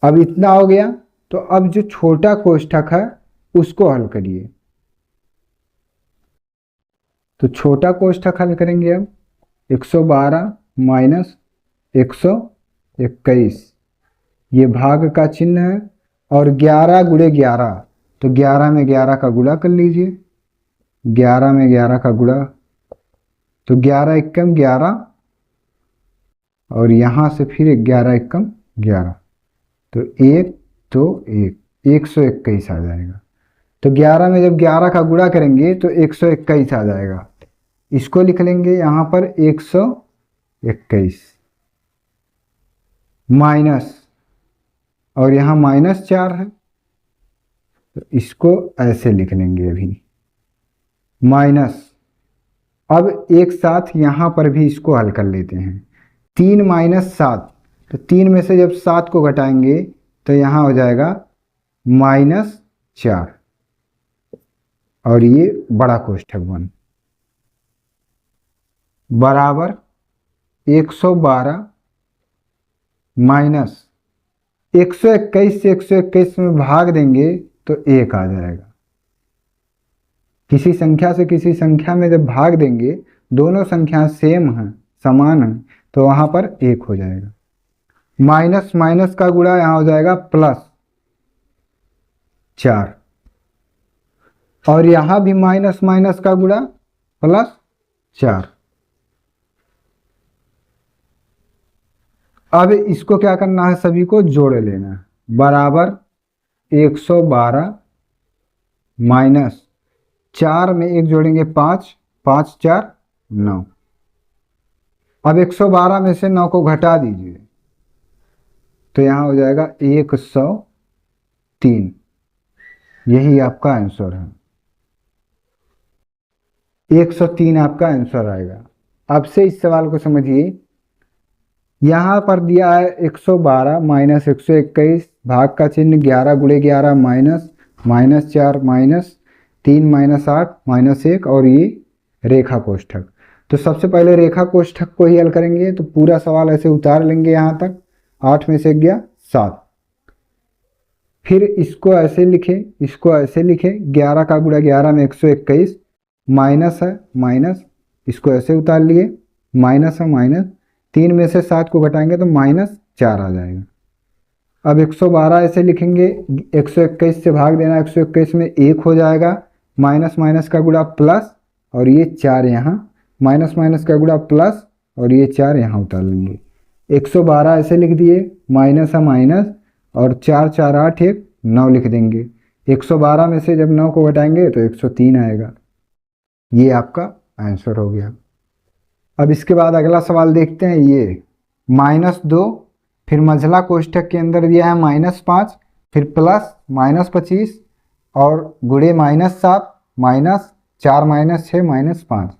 अब इतना हो गया, तो अब जो छोटा कोष्ठक है उसको हल करिए। तो छोटा कोष्ठक हल करेंगे अब 112 -121, ये भाग का चिन्ह है, और 11 × 11, तो 11 में 11 का गुणा कर लीजिए, 11 में 11 का गुणा, तो 11 × 1 = 11, और यहाँ से फिर 11 × 1 = 11, तो 1 2 1 121 आ जाएगा। तो 11 में जब 11 का गुणा करेंगे तो 121 आ जाएगा, इसको लिख लेंगे यहाँ पर 121 माइनस, और यहाँ -4 है तो इसको ऐसे लिख लेंगे अभी माइनस। अब एक साथ यहाँ पर भी इसको हल कर लेते हैं, 3 -7, तो 3 में से जब 7 को घटाएंगे तो यहाँ हो जाएगा -4, और ये बड़ा कोष्ठक बन बराबर 112 माइनस 121 से 121 में भाग देंगे तो 1 आ जाएगा। किसी संख्या से किसी संख्या में जब भाग देंगे, दोनों संख्या सेम हैं, समान हैं, तो वहाँ पर 1 हो जाएगा। माइनस माइनस का गुणा यहाँ हो जाएगा +4, और यहां भी माइनस माइनस का गुणा +4। अब इसको क्या करना है, सभी को जोड़ लेना है, बराबर 112 माइनस 4 में 1 जोड़ेंगे 5, 5 4 9। अब 112 में से 9 को घटा दीजिए तो यहाँ हो जाएगा 103। यही आपका आंसर है, 103 आपका आंसर आएगा। अब से इस सवाल को समझिए, यहाँ पर दिया है 112 माइनस 121 भाग का चिन्ह 11 गुणे 11 माइनस -4 -3 -8 -1 और ये रेखा कोष्ठक। तो सबसे पहले रेखा कोष्ठक को ही हल करेंगे, तो पूरा सवाल ऐसे उतार लेंगे यहाँ तक, 8 में से गया 7। फिर इसको ऐसे लिखे, इसको ऐसे लिखे, 11 का गुणा 11 में 121 माइनस है माइनस, इसको ऐसे उतार लिए, माइनस है माइनस, 3 में से 7 को घटाएंगे तो -4 आ जाएगा। अब 112 ऐसे लिखेंगे, 121 से भाग देना, 121 में 1 हो जाएगा, माइनस माइनस का गुणा प्लस, और ये 4 यहाँ, माइनस माइनस का गुणा प्लस, और ये 4 यहाँ उतार लेंगे। 112 ऐसे लिख दिए, माइनस है माइनस, और 4 4 8 1 9 लिख देंगे। 112 में से जब 9 को घटाएंगे तो 103 आएगा। ये आपका आंसर हो गया। अब इसके बाद अगला सवाल देखते हैं, ये -2, फिर मंझला कोष्ठक के अंदर दिया है -5, फिर प्लस -25 और गुणे -7 -4 -6 -5।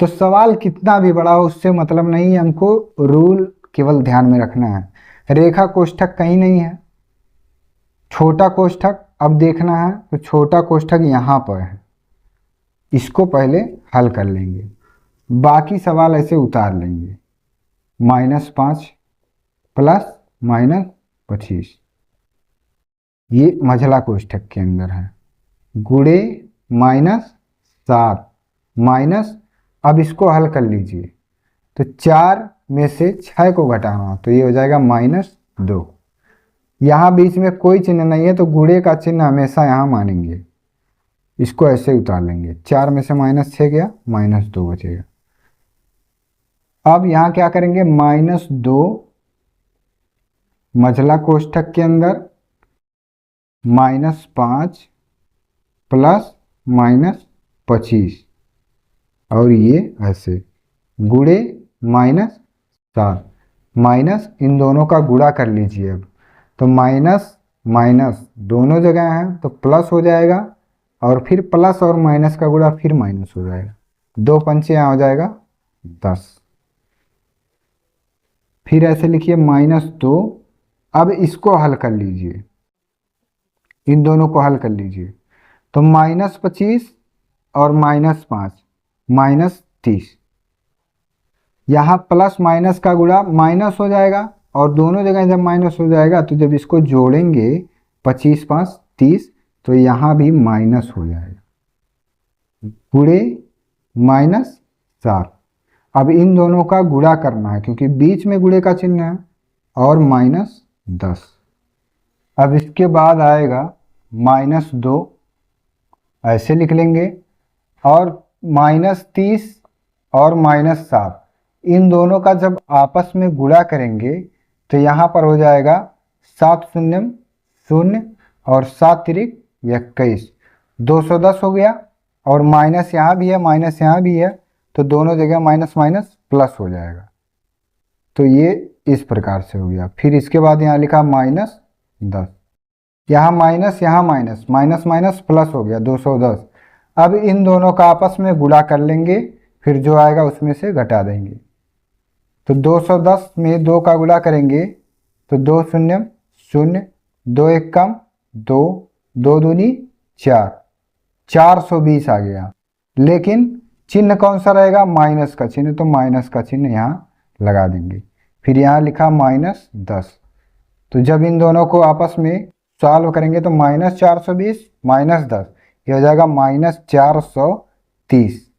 तो सवाल कितना भी बड़ा हो उससे मतलब नहीं, हमको रूल केवल ध्यान में रखना है। रेखा कोष्ठक कहीं नहीं है, छोटा कोष्ठक अब देखना है, तो छोटा कोष्ठक यहाँ पर है, इसको पहले हल कर लेंगे, बाकी सवाल ऐसे उतार लेंगे। -5 प्लस -25 ये मझला कोष्ठक के अंदर है, गुणे -7 माइनस, अब इसको हल कर लीजिए, तो 4 में से 6 को घटाना, तो ये हो जाएगा -2। यहाँ बीच में कोई चिन्ह नहीं है तो गुणे का चिन्ह हमेशा यहाँ मानेंगे, इसको ऐसे उतार लेंगे, 4 में से -6 गया, -2 बचेगा। अब यहाँ क्या करेंगे, -2 मझला कोष्ठक के अंदर -5 प्लस -25 और ये ऐसे गुणे -7 माइनस, इन दोनों का गुणा कर लीजिए। अब तो माइनस माइनस दोनों जगह हैं तो प्लस हो जाएगा, और फिर प्लस और माइनस का गुणा फिर माइनस हो जाएगा, 2 पंचे यहाँ हो जाएगा 10। फिर ऐसे लिखिए -2, अब इसको हल कर लीजिए, इन दोनों को हल कर लीजिए, तो -25 और -5 -30, यहाँ प्लस माइनस का गुणा माइनस हो जाएगा, और दोनों जगह जब माइनस हो जाएगा तो जब इसको जोड़ेंगे 25 5 30 तो यहाँ भी माइनस हो जाएगा, गुणे -7। अब इन दोनों का गुणा करना है क्योंकि बीच में गुणे का चिन्ह है, और -10। अब इसके बाद आएगा -2, ऐसे लिख लेंगे, और -30 और -7, इन दोनों का जब आपस में गुणा करेंगे तो यहाँ पर हो जाएगा 7 0 0 और 7 3 21, 210 हो गया, और माइनस यहाँ भी है माइनस यहाँ भी है, तो दोनों जगह माइनस माइनस प्लस हो जाएगा। तो ये इस प्रकार से हो गया। फिर इसके बाद यहाँ लिखा -10, यहाँ माइनस माइनस माइनस प्लस हो गया 210। अब इन दोनों का आपस में गुणा कर लेंगे, फिर जो आएगा उसमें से घटा देंगे, तो 210 में 2 का गुणा करेंगे तो 2 0 0, 2 1 कम 2, 2 दूनी 4, 420 आ गया। लेकिन चिन्ह कौन सा रहेगा, माइनस का चिन्ह, तो माइनस का चिन्ह यहाँ लगा देंगे। फिर यहाँ लिखा -10, तो जब इन दोनों को आपस में सॉल्व करेंगे तो -420 -10 ये हो जाएगा -430।